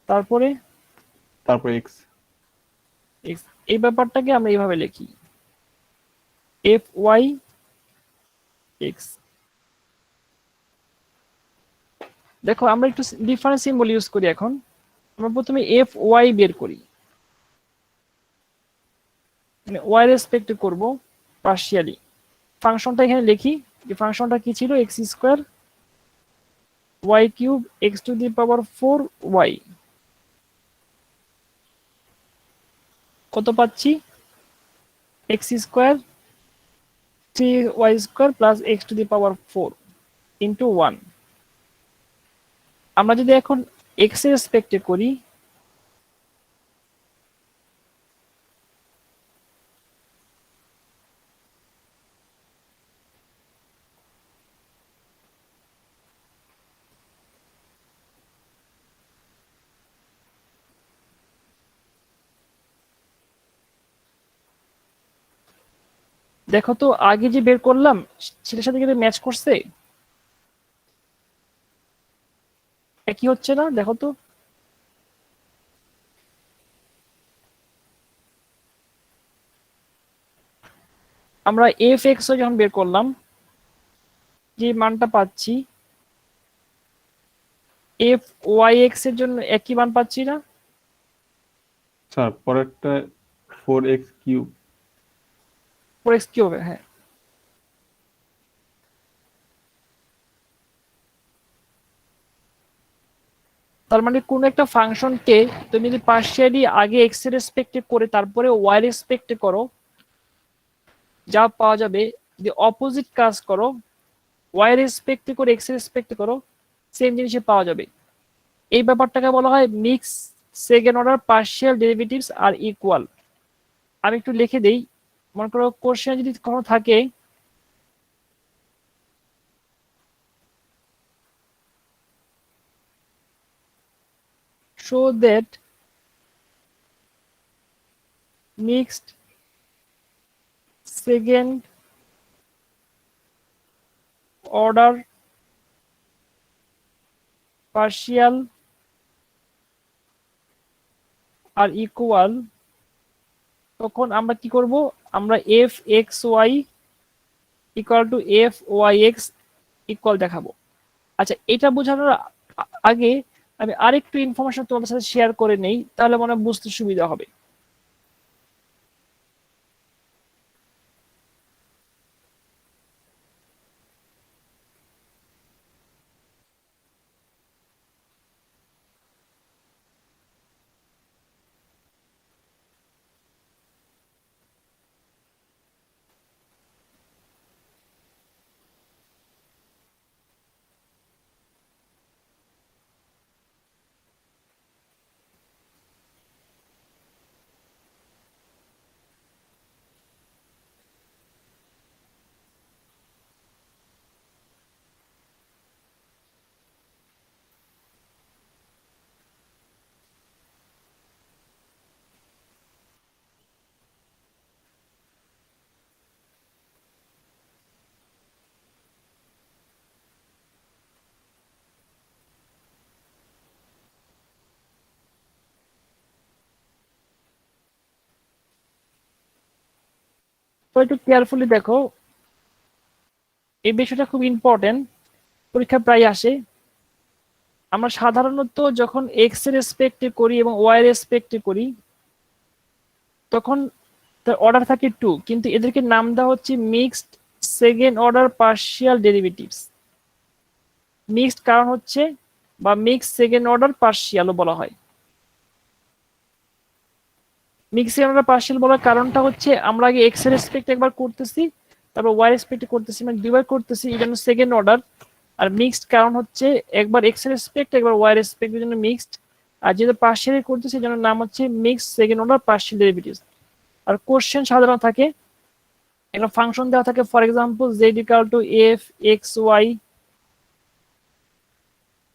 তারপরে তারপর এক্স। এক্স। এই ব্যাপারটাকে আমরা এইভাবে লিখি, এফ ওয়াই এক্স। দেখো আমরা একটু ডিফারেন্স সিম্বল ইউজ করি। এখন আমরা প্রথমে এফ ওয়াই বের করি, মানে ওয়াই রেসপেক্টে করব পার্শিয়ালি। ফাংশনটা এখানে লিখি, যে ফাংশনটা কি ছিল, x square y cube x to the power 4 y. কত পাচ্ছি, x square 3y square plus x to the power 4 into 1। আমরা যদি এখন এক্স এর রেসপেক্টে করি, দেখো তো আগে যে বের করলাম সেটার সাথে কিন্তু ম্যাচ করছে, একই হচ্ছে না? দেখো তো, আমরা এফ এক্স যখন বের করলাম, যে মানটা পাচ্ছি, এফ ওয়াই এক্স এর জন্য একই মান পাচ্ছি না? স্যার পরেরটা 4x কিউব। 4x কি হবে? হ্যাঁ, তার মানে কোন একটা ফাংশনকে তুমি যদি পার্শিয়ালি আগে এক্স এর রেসপেক্টে করে তারপরে ওয়াই রেসপেক্টে করো, যা পাওয়া যাবে। যদি অপোজিট কাজ করো, ওয়াই রেসপেক্টে করে এক্স রেসপেক্টে করো, সেম জিনিসে পাওয়া যাবে। এই ব্যাপারটাকে বলা হয় mix second order partial derivatives আর ইকুয়াল। আমি একটু লিখে দেই, মনে করো কোশ্চেন যদি কোনো থাকে show that mixed second order partial আর ইকুয়াল, তখন আমরা কি করব, আমরা f x y equal to f y x equal দেখাবো। আচ্ছা, এটা বোঝানোর আগে আমি আরেকটু ইনফরমেশন তোমাদের সাথে শেয়ার করে নেই, তাহলে মনে হয় বুঝতে সুবিধা হবে। তো একটু কেয়ারফুলি দেখো, এই বিষয়টা খুব ইম্পর্টেন্ট, পরীক্ষা প্রায় আসে। আমরা সাধারণত যখন এক্স এর রেসপেক্টে করি এবং ওয়াই এর রেসপেক্টে করি, তখন তার অর্ডার থাকে 2, কিন্তু এদেরকে নাম দেওয়া হচ্ছে mixed second order partial derivatives. Mixed কারণ হচ্ছে, বা মিক্সড সেকেন্ড অর্ডার পার্শিয়ালও বলা হয়। মিক্সড সেকেন্ড অর্ডার পার্শিয়াল বলার কারণটা হচ্ছে আমরা আগে এক্স এর রেসপেক্টে একবার করতেছি, তারপর ওয়াই রেসপেক্টে করতেছি, মানে দুইবার করতেছি, এই জন্য সেকেন্ড অর্ডার। আর মিক্সড কারণ হচ্ছে একবার এক্স এর রেসপেক্ট একবার ওয়াই এর রেসপেক্ট এর জন্য মিক্সড, আর যেহেতু পার্শিয়ালি করতেছে এই জন্য নাম হচ্ছে mixed second order partial derivatives. আর কোশ্চেন সাধারণ থাকে একটা ফাংশন দেওয়া থাকে, for example z equal to f x y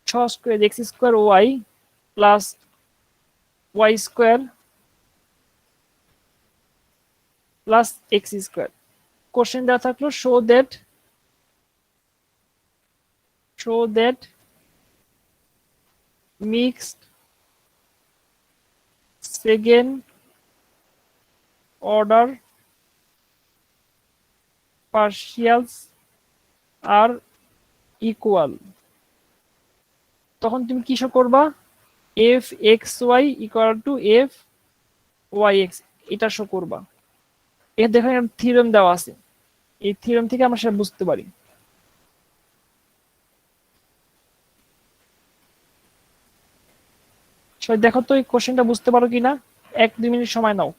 6 square x square y plus y square plus x square. Question দেওয়া থাকলো show that mixed second order partials are equal। তখন তুমি কি শো করবা, f x y equal to f y x, এটা show করবা। এর দেখো থিওরেম দেওয়া আছে, এই থিওরেম থেকে আমরা সেটা বুঝতে পারি। সবাই দেখো তো এই কোশ্চেনটা বুঝতে পারো কিনা, 1-2 মিনিট সময় নাও।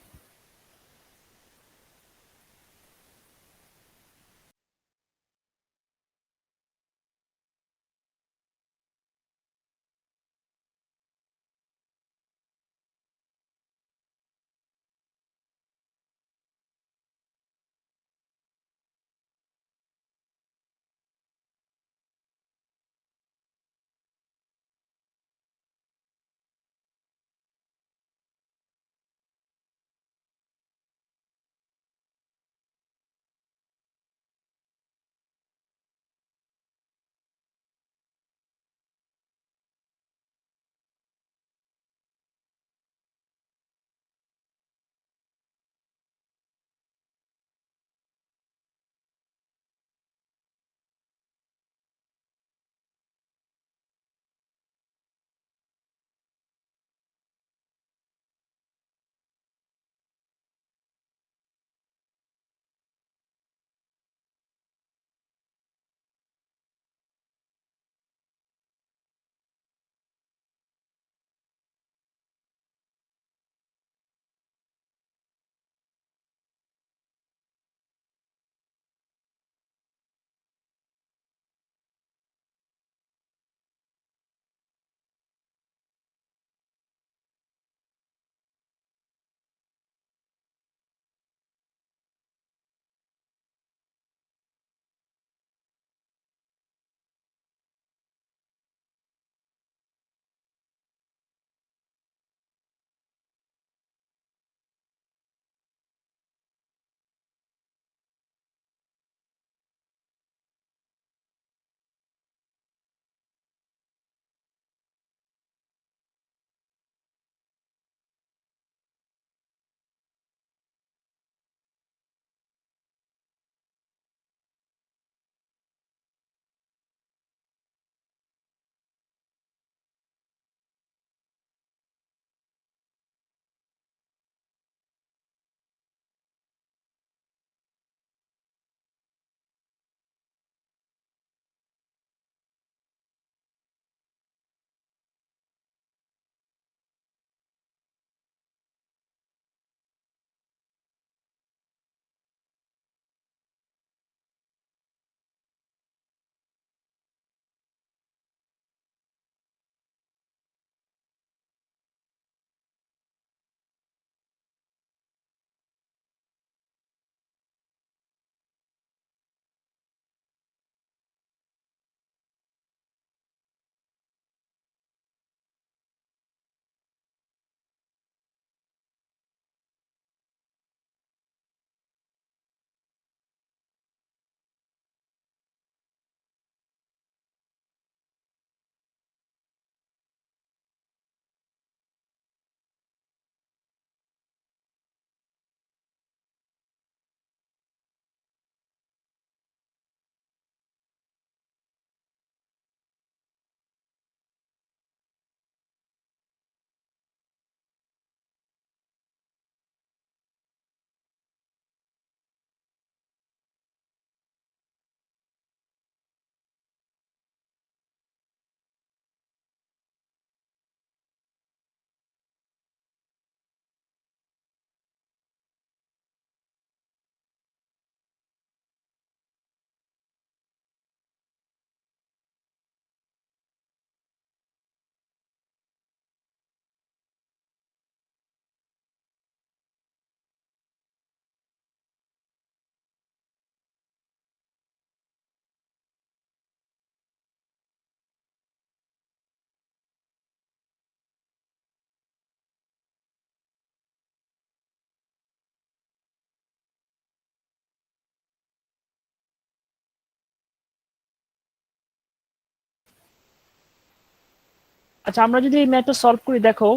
আচ্ছা, আমরা যদি এই ম্যাথটা সলভ করি, দেখো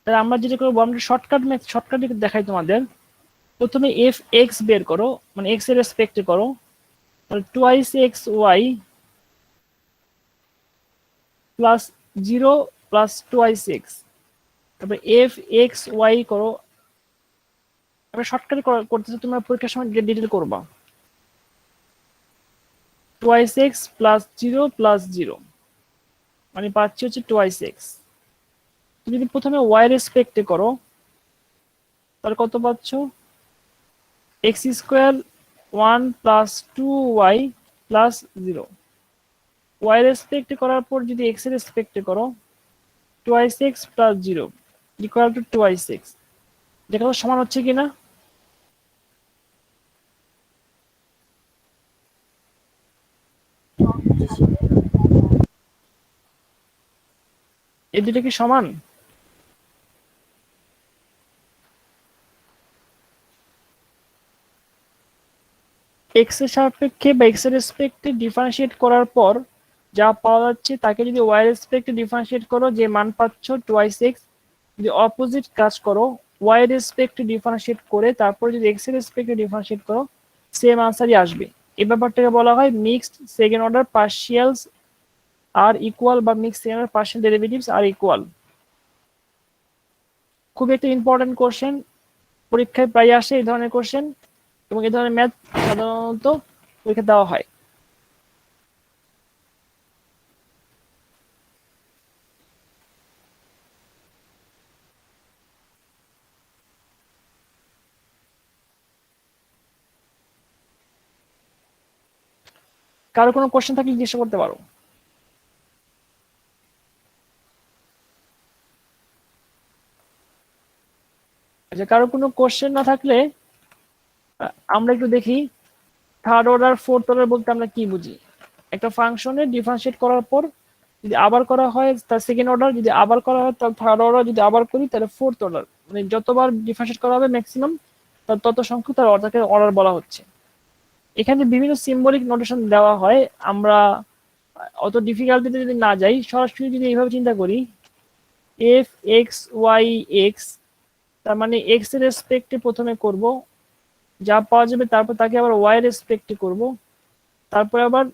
তাহলে আমরা যেটা করবো, আমরা শর্টকাট দেখাই তোমাদের। প্রথমে এফ এক্স বের করো, মানে এক্স এর রেসপেক্টে করো, তাহলে twice x y plus 0 plus twice x, তারপরে এফ এক্স ওয়াই করো। আমরা শর্টকাটে করতেছি, তোমরা পরীক্ষার সময় ডিটেল করবা। টুয়াইস এক্স প্লাস 0 প্লাস 0, মানে পাচ্ছি হচ্ছে টুয়াইস এক্স। তুমি যদি প্রথমে ওয়াই রেসপেক্টে করো, তাহলে কত পাচ্ছ? X square 1 plus 2y plus 0। Y রেসপেক্টে করার পর যদি এক্স এর রেসপেক্টে করো, twice x plus 0 equal to twice x. দেখো তো সমান হচ্ছে কিনা। এই দুটো কি সমান? এক্স এর সাপেক্ষে বা এক্স এর রেসপেক্টে ডিফারেন্সিয়েট করার পর যা পাওয়া যাচ্ছে তাকে যদি ওয়াই রেসপেক্টে ডিফারেন্সিয়েট করো, যে মান পাচ্ছ টুয়াইস এক্স, যদি অপোজিট কাজ করো ওয়াই রেসপেক্টে ডিফারেন্সিয়েট করে তারপর যদি এক্স এর রেসপেক্টে ডিফারেন্সিয়েট করো, সেম আনসারই আসবে। এই ব্যাপারটাকে বলা হয় mixed second order partials are equal, বা mixed second order partial derivatives আর ইকুয়াল। খুব একটা ইম্পর্টেন্ট কোশ্চেন, পরীক্ষায় প্রায় আসে এই ধরনের কোশ্চেন, এবং এই ধরনের ম্যাথ সাধারণত পরীক্ষা দেওয়া হয়। কারো কোনো কোশ্চেন থাকলে জিজ্ঞাসা করতে পারো। আচ্ছা, কারো কোনো কোশ্চেন না থাকলে আমরা একটু দেখি থার্ড অর্ডার ফোর্থ অর্ডার বলতে আমরা কি বুঝি। একটা ফাংশনে ডিফারেন্সিয়েট করার পর যদি আবার করা হয় তার সেকেন্ড অর্ডার, যদি আবার করা হয় তাহলে থার্ড অর্ডার, যদি আবার করি তাহলে ফোর্থ অর্ডার। মানে যতবার ডিফারেন্সিয়েট করা হবে ম্যাক্সিমাম, তার তত সংখ্যক তার অর্ডারকে অর্ডার বলা হচ্ছে। এখানে বিভিন্ন সিম্বলিক নোটেশন দেওয়া হয়। আমরা অত ডিফিকাল্টিতে যদি না যাই, সরাসরি যদি এইভাবে চিন্তা করি, এফ এক্স ওয়াই এক্স, তার মানে এক্স এর রেসপেক্টে প্রথমে করব, যা পাওয়া যাবে তারপর তাকে আবার ওয়াই রেসপেক্টে করব, তারপর আবার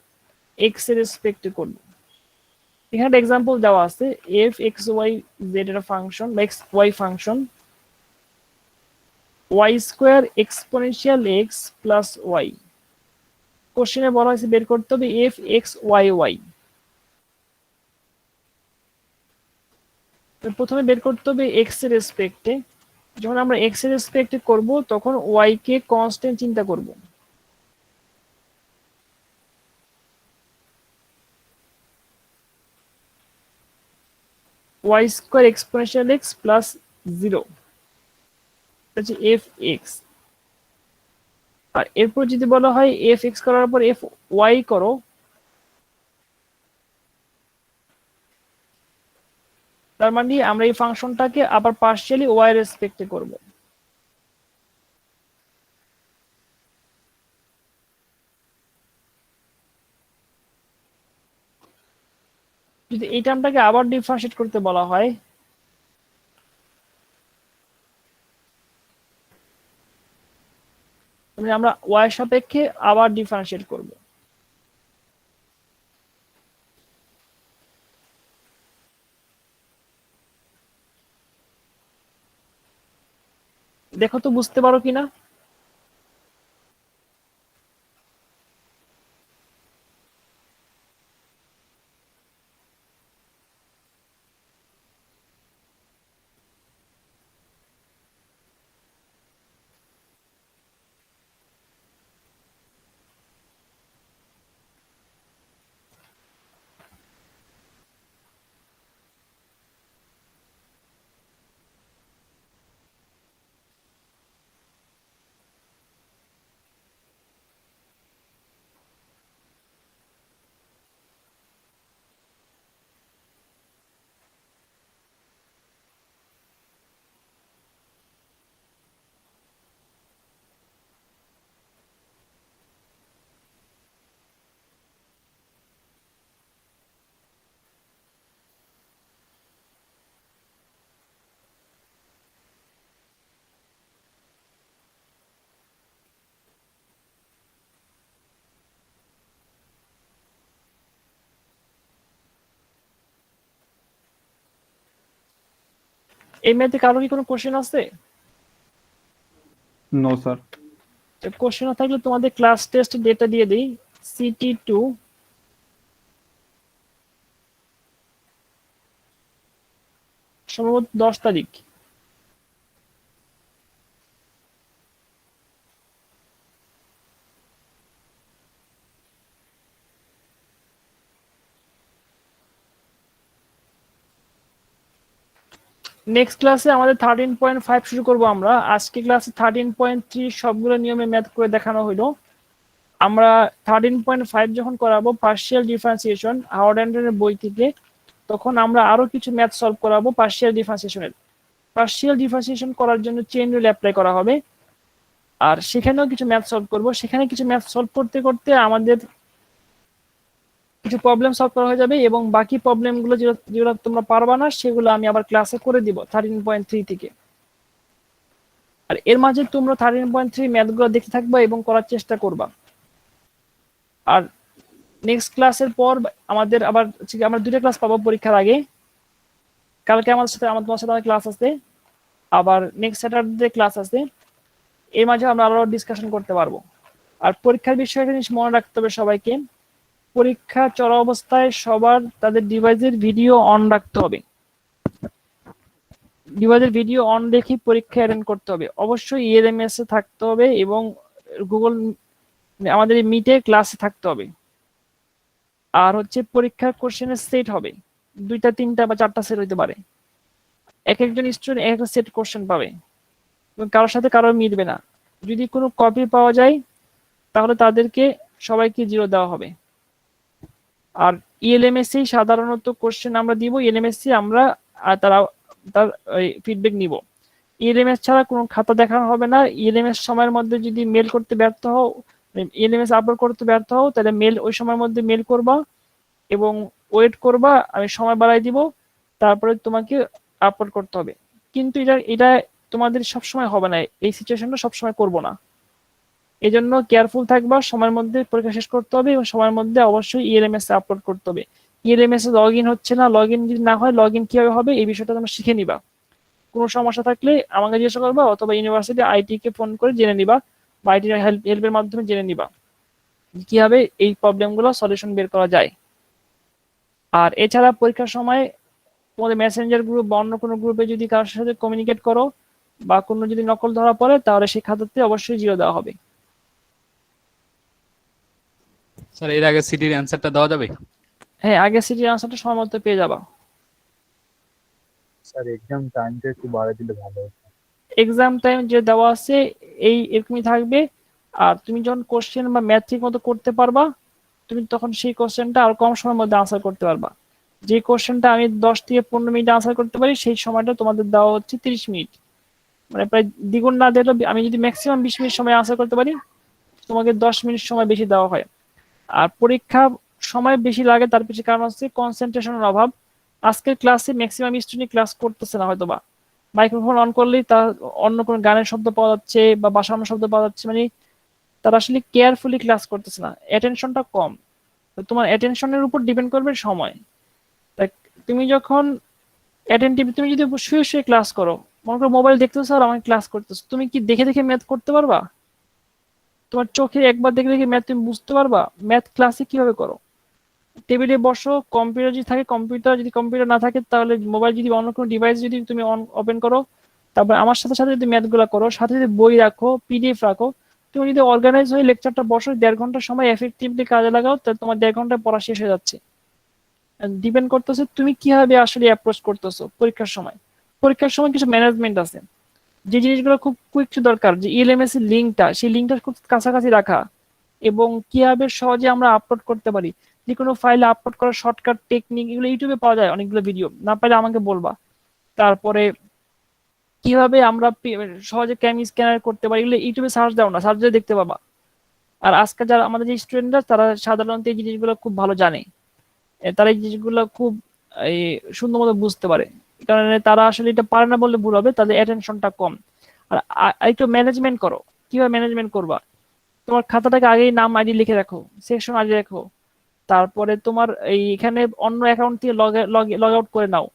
এক্স এর রেসপেক্টে করব। এখানে একটা এক্সাম্পল দেওয়া আছে, এফ এক্স ওয়াই জেড এর ফাংশন বা x y function, y square exponential x plus y. কোশ্চেনে বলা হয়েছে বের করতে হবে এফ এক্স ওয়াই ওয়াই। প্রথমে বের করতে হবে এক্স এর রেসপেক্টে। যখন আমরা এক্স এর রেসপেক্টে করব তখন ওয়াই কে কনস্ট্যান্ট চিন্তা করব। Y square exponential x plus 0 হচ্ছে এফ এক্স। আর এরপর যদি বলা হয় এফ এক্স করার পর এফ ওয়াই করো, তার মানে আমরা এই ফাংশনটাকে আবার পার্শিয়ালি ওয়াই রেসপেক্টে করব। যদি এই টার্মটাকে আবার ডিফারেন্সিয়েট করতে বলা হয়, মানে আমরা ওয়াই সাপেক্ষে আবার ডিফারেন্সিয়েট করব। দেখো তো বুঝতে পারো কিনা। এই ম্যাথে কারো কি কোনো কোশ্চেন আছে? No sir. কোশ্চেন না থাকলে তোমাদের ক্লাস টেস্ট ডেটা দিয়ে দিই। CT2 সম্ভবত 10 তারিখ। নেক্সট ক্লাসে আমাদের 13.5 শুরু করব আমরা। আজকে ক্লাসে 13.3 সবগুলো নিয়মে ম্যাথ করে দেখানো হলো। আমরা 13.5 যখন করাবো পার্শিয়াল ডিফারেন্সিয়েশন হাওয়ার্ড অ্যান্ডারের বই থেকে, তখন আমরা আরো কিছু ম্যাথ সলভ করাবো পার্শিয়াল ডিফারেন্সিয়েশনের। পার্শিয়াল ডিফারেন্সিয়েশন করার জন্য চেইন রুল অ্যাপ্লাই করা হবে, আর সেখানেও কিছু ম্যাথ সলভ করব। সেখানে কিছু ম্যাথ সলভ করতে করতে আমাদের কিছু প্রবলেম সলভ করা হয়ে যাবে, এবং বাকি প্রবলেমগুলো যেগুলো তোমরা পারবা না সেগুলো আমি আবার ক্লাসে করে দিব 13.3 থেকে। আর এর মাঝে তোমরা 13.3 ম্যাথগুলো দেখতে থাকবা এবং করার চেষ্টা করবা। আর নেক্সট ক্লাসের পর আমাদের আবার আমরা 2টা ক্লাস পাবো পরীক্ষার আগে। কালকে তোমার সাথে ক্লাস আছে, আবার নেক্সট স্যাটারডে ক্লাস আছে। এর মাঝে আমরা আরো ডিসকাশন করতে পারবো। আর পরীক্ষার বিষয়ে একটা জিনিস মনে রাখতে হবে সবাইকে, পরীক্ষা চলা অবস্থায় সবার তাদের ডিভাইসের ভিডিও অন রাখতে হবে। ডিভাইসের ভিডিও অন রেখে পরীক্ষা অ্যাটেন্ড করতে হবে। অবশ্যই ELMS এ থাকতে হবে এবং গুগল আমাদের মিটে ক্লাসে থাকতে হবে। আর হচ্ছে পরীক্ষার কোশ্চেনের সেট হবে 2টা 3টা বা 4টা সেট হইতে পারে। এক একজন স্টুডেন্ট এক একটা সেট কোশ্চেন পাবে এবং কারোর সাথে কারোর মিলবে না। যদি কোনো কপি পাওয়া যায় তাহলে তাদেরকে সবাইকে 0 দেওয়া হবে। আর ELMS এ সাধারণত কোশ্চেন আমরা দিব, ELMS এ আমরা তার ফিডব্যাক নিব। ELMS ছাড়া কোনো খাতা দেখানো হবে না। ELMS সময়ের মধ্যে যদি মেল করতে ব্যর্থ হও, ELMS আপলোড করতে ব্যর্থ হও, তাহলে মেল ওই সময়ের মধ্যে মেল করবা এবং ওয়েট করবা, আমি সময় বাড়াই দিব, তারপরে তোমাকে আপলোড করতে হবে। কিন্তু এটা তোমাদের সবসময় হবে না, এই সিচুয়েশনটা সবসময় করবো না। এই জন্য কেয়ারফুল থাকবা, সময়ের মধ্যে পরীক্ষা শেষ করতে হবে এবং সময়ের মধ্যে অবশ্যই ELMS এ আপলোড করতে হবে। ELMS এ লগ ইন হচ্ছে না, লগ ইন যদি না হয় লগ ইন কিভাবে হবে এই বিষয়টা তোমরা শিখে নিবা। কোনো সমস্যা থাকলে আমাকে জিজ্ঞাসা করবা, অথবা ইউনিভার্সিটি IT কে ফোন করে জেনে নিবা, বা IT হেল্পের মাধ্যমে জেনে নিবা কিভাবে এই প্রবলেমগুলো সলিউশন বের করা যায়। আর এছাড়া পরীক্ষার সময় তোমাদের মেসেঞ্জার গ্রুপ বা অন্য কোনো গ্রুপে যদি কারোর সাথে কমিউনিকেট করো বা কোনো যদি নকল ধরা পড়ে তাহলে সেই খাতাতে অবশ্যই 0 দেওয়া হবে। স্যার এর আগে সিটির অ্যানসারটা দেওয়া যাবে? হ্যাঁ, আগে সিটির আনসারটা সময় মতো পেয়ে যাবা। স্যার এক্সাম টাইমটা একটু বাড়ায় দিলে ভালো হতো। এক্সাম টাইম যে দেওয়া আছে এরকমই থাকবে। আর তুমি যখন কোশ্চেন বা ম্যাথ ঠিক মতো করতে পারবা, তুমি তখন সেই কোশ্চেনটা আর কম সময়ের মধ্যে আনসার করতে পারবা। যে কোশ্চেনটা আমি 10 থেকে 15 মিনিটে আনসার করতে পারি, সেই সময়টা তোমাদের দেওয়া হচ্ছে 30 মিনিট, মানে প্রায় দ্বিগুণ না দিলেও আমি যদি ম্যাক্সিমাম 20 মিনিট সময় আনসার করতে পারি, তোমাকে 10 মিনিট সময় বেশি দেওয়া হয়। আর পরীক্ষা সময় বেশি লাগে তার পিছনে কারণ হচ্ছে কনসেন্ট্রেশনের অভাব। আজকের ক্লাসে ম্যাক্সিমাম স্টুডেন্ট ক্লাস করতেছে না, হয়তো বা মাইক্রোফোন অন করলেই তার অন্য কোনো গানের শব্দ পাওয়া যাচ্ছে বা বাসানোর শব্দ পাওয়া যাচ্ছে, মানে তারা আসলে কেয়ারফুলি ক্লাস করতেছে না, অ্যাটেনশনটা কম। তো তোমার অ্যাটেনশনের উপর ডিপেন্ড করবে সময়। তুমি যখন অ্যাটেন্টিভ, তুমি যদি শুয়ে শুয়ে ক্লাস করো, মনে করো মোবাইল দেখতেছো আর আমাকে ক্লাস করতেছো, তুমি কি দেখে দেখে ম্যাথ করতে পারবা? তোমার চোখে একবার দেখে দেখে ম্যাথ তুমি বুঝতে পারবা? ম্যাথ ক্লাসে কিভাবে করো? টেবিলে বসো, কম্পিউটার যদি থাকে কম্পিউটার, যদি কম্পিউটার না থাকে তাহলে মোবাইল, যদি অন্য কোনো ডিভাইস যদি তুমি ওপেন করো, তারপর আমার সাথে সাথে যদি ম্যাথগুলো করো, সাথে যদি বই রাখো, PDF রাখো, তুমি যদি অর্গানাইজ হয়ে লেকচারটা বসো, 1.5 ঘন্টা সময় এফেক্টিভলি কাজে লাগাও, তাহলে তোমার 1.5 ঘন্টায় পড়া শেষ হয়ে যাচ্ছে। ডিপেন্ড করতেছে তুমি কিভাবে আসলে অ্যাপ্রোচ করতেছো পরীক্ষার সময়। পরীক্ষার সময় কিছু ম্যানেজমেন্ট আছে, যে জিনিসগুলো খুব কুইক দরকার, যে ELMS এর লিঙ্কটা, সেই লিঙ্কটা খুব কাছাকাছি রাখা, এবং কিভাবে সহজে আমরা আপলোড করতে পারি, যে কোনো ফাইলে আপলোড করার শর্টকাট টেকনিক, এগুলো ইউটিউবে পাওয়া যায় অনেকগুলো ভিডিও, না পাইলে আমাকে বলবা। তারপরে কিভাবে আমরা সহজে ক্যামি স্ক্যানার করতে পারি, এগুলো ইউটিউবে সার্চ দাও না, সার্চ দিয়ে দেখতে পাবা। আর আজকে যারা আমাদের যে স্টুডেন্টরা, তারা সাধারণত এই জিনিসগুলো খুব ভালো জানে, তারা এই জিনিসগুলো খুব এই সুন্দর মতো বুঝতে পারে, কারণে তারা আসলে এটা পারে না বললে ভুল হবে, তাদের অ্যাটেনশনটা কম। আর একটু ম্যানেজমেন্ট করো। কিভাবে ম্যানেজমেন্ট করবা? তোমার খাতাটাকে আগেই নাম ID লিখে রাখো, সেকশন ID রাখো, তারপরে তোমার এখানে অন্য অ্যাকাউন্ট থেকে লগ আউট করে নাও,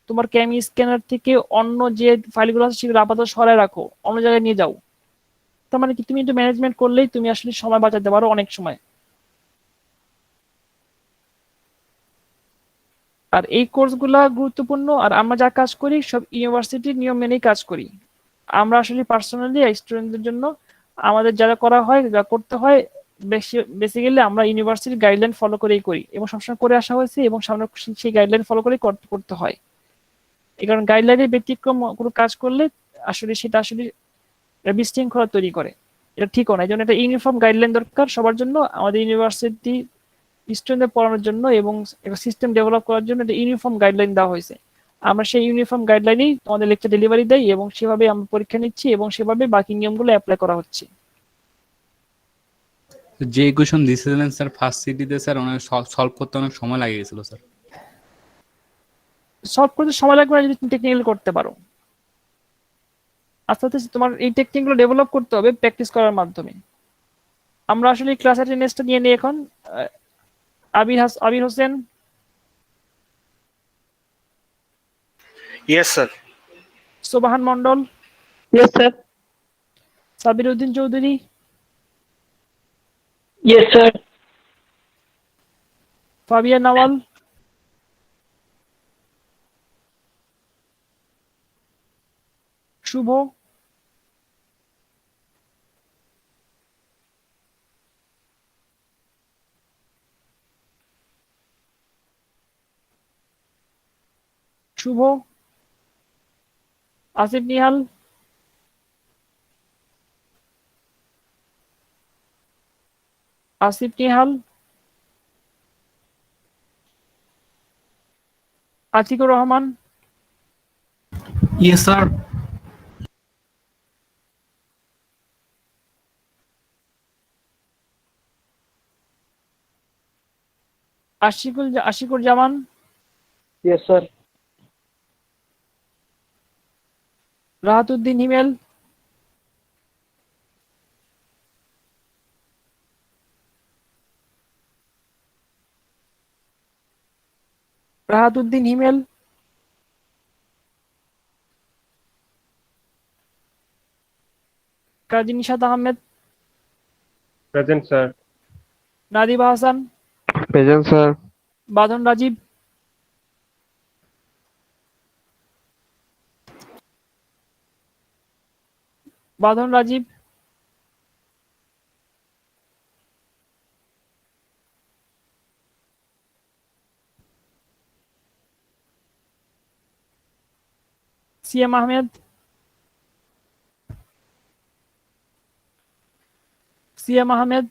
তোমার ক্যামি স্ক্যানার থেকে অন্য যে ফাইলগুলো আছে সেগুলো আপাতত সরায় রাখো, অন্য জায়গায় নিয়ে যাও। তার মানে কি তুমি একটু ম্যানেজমেন্ট করলেই তুমি আসলে সময় বাঁচাতে পারো অনেক সময়। আর এই কোর্সগুলা গুরুত্বপূর্ণ, আর আমরা যা কাজ করি সব ইউনিভার্সিটির নিয়ম মেনেই কাজ করি। আমরা আসলে পার্সোনালি স্টুডেন্টদের জন্য আমাদের যারা করা হয়, যা করতে হয়, বেসিক্যালি আমরা ইউনিভার্সিটির গাইডলাইন ফলো করেই করি এবং সবসময় করে আসা হয়েছে এবং সামনে সেই গাইডলাইন ফলো করেই করতে হয়। এই কারণে গাইডলাইনের ব্যতিক্রম কোনো কাজ করলে আসলে সেটা আসলে বিশৃঙ্খলা তৈরি করে, এটা ঠিকও না। এই জন্য একটা ইউনিফর্ম গাইডলাইন দরকার সবার জন্য, আমাদের ইউনিভার্সিটি স্টুডেন্টদের পড়ানোর জন্য এবং একটা সিস্টেম ডেভেলপ করার জন্য একটা ইউনিফর্ম গাইডলাইন দেওয়া হয়েছে। আমরা সেই ইউনিফর্ম গাইডলাইনেই তোমাদের লেকচার ডেলিভারি দেই এবং সেভাবে আমরা পরীক্ষা নিচ্ছি এবং সেভাবে বাকি নিয়মগুলো অ্যাপ্লাই করা হচ্ছে। যে ইকুয়েশন দিয়েছিলেন স্যার ফার্স্ট সিটিতে স্যার অনেক সলভ করতে অনেক সময় লাগে গেছিল স্যার। সলভ করতে সময় লাগবে না যদি তুমি টেকনিক্যাল করতে পারো। আস্তে আস্তে তোমার এই টেকনিকগুলো ডেভেলপ করতে হবে প্র্যাকটিস করার মাধ্যমে। আমরা আসলে ক্লাস অ্যাটেন্ডেন্সটা নিয়ে নিই এখন। Abir Hossain, Yes, sir. Sobhan Mondal, Yes, sir. Sabir Uddin Chowdhury, Yes, sir. Fabia Nawal, Shuvo, Shuvo, Asif Nihal, Asif Nihal, Atikur Rahman, Yes, sir. Ashikur Zaman, Yes, sir. Rahatuddin Himel, Rahatuddin Himel, Kazi Nishat Ahmed, Present, sir. Nadiba Hasan, present sir. Badhon Rajib, Badhon Rajib, C M Ahmed, C M Ahmed,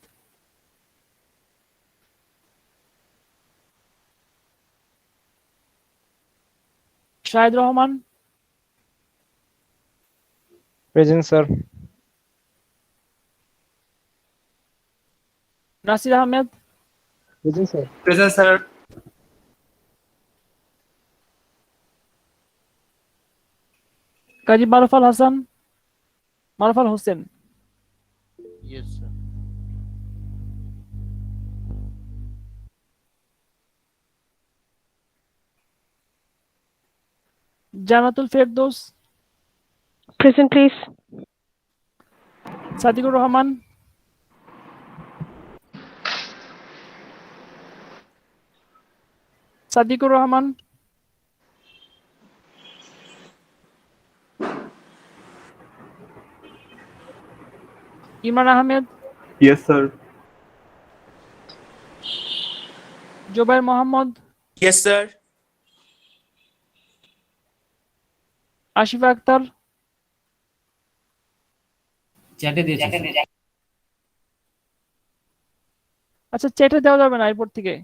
Shahed Rahman, present sir. Nasir Ahmed, present sir. Present, sir. Kazi Marufal Hasan, Marufal Hossain, Yes, sir. Jannatul Ferdous, Present, please. Sadikur Rahman, Sadikur Rahman, Imran Ahmed, Yes, sir. Jobair Mohammad, Yes, sir. Ashifa Akter, আচ্ছা চ্যাটে দেওয়া যাবে না, এরপর থেকে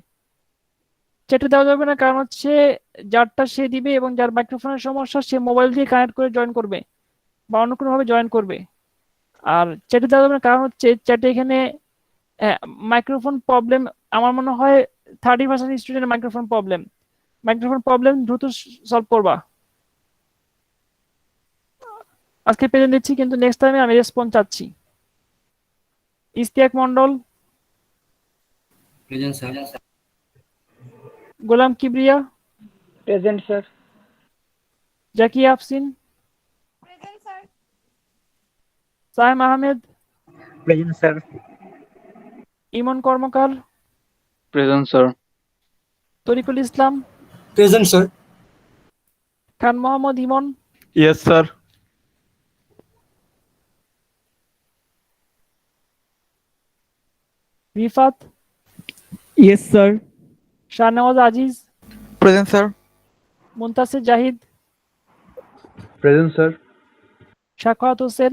চ্যাটে দেওয়া যাবে না, কারণ হচ্ছে যারটা সে দিবে এবং যার মাইক্রোফোনের সমস্যা সে মোবাইল দিয়ে কানেক্ট করে জয়েন করবে বা অন্য কোনো ভাবে জয়েন করবে। আর চ্যাটে দেওয়া যাবে না কারণ হচ্ছে চ্যাটে এখানে মাইক্রোফোন প্রবলেম, আমার মনে হয় 30% স্টুডেন্টের মাইক্রোফোন প্রবলেম দ্রুত সলভ করবা। আজকে প্রেজেন্ট দিচ্ছি কিন্তু নেক্সট টাইমে আমি রেসপন্স চাচ্ছি। Istiak Mondal, present sir. Golam Kibria, Present, sir. Zakia Afsin, Saim Ahmed, Present, sir. Emon Karmakar, Present, sir. Tarikul Islam, Present, sir. Khan Mohammad Emon, Yes, sir. Rifat, Yes, sir. Shahnawaz Aziz, Present, sir. Muntasir Zahid, Present, sir. Sakhawat Hossain,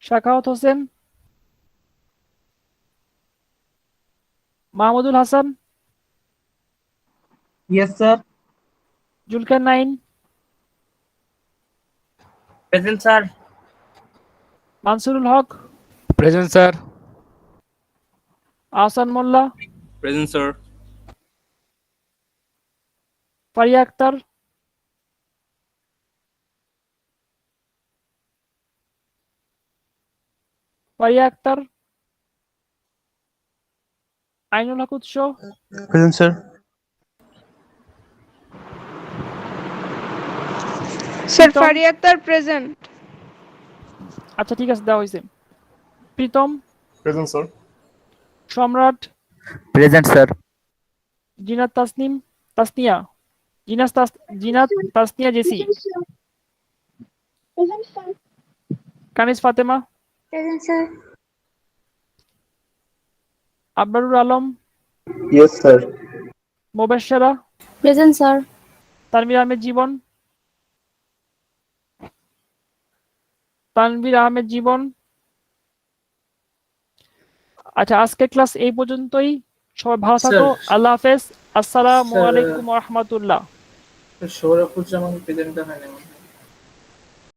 Sakhawat Hossain, Mahmudul Hasan, Yes, sir. Zulkar Nain, Present, sir. Mansurul Haque, present sir. Ahsan Molla, present sir. Faria Akter, Faria Akter, Ainul Haque Utsho, Present, sir. Sir, Pritam. Faria Akhtar present. আচ্ছা ঠিক আছে, দেওয়া হয়েছে। Pritam, Present, sir. Samrat, Present, sir. Zinat Tasnim, Tasnia, Zinat Tasnia Jessy, Kaniz Fatema, Present, sir. Abrarul Alam, Yes, sir. Mobashera, Present, sir. Tanvir Ahmed Jibon, Tanvir Ahmed Jibon. আচ্ছা, আজকের class এই পর্যন্তই। সবাই ভালো থাকো, Sir. আল্লাহ হাফেজ, আসসালামু Sir, আলাইকুম ওয়া রাহমাতুল্লাহ। সৌরভ জামান প্রেজেন্ট হয় না মনে হয়।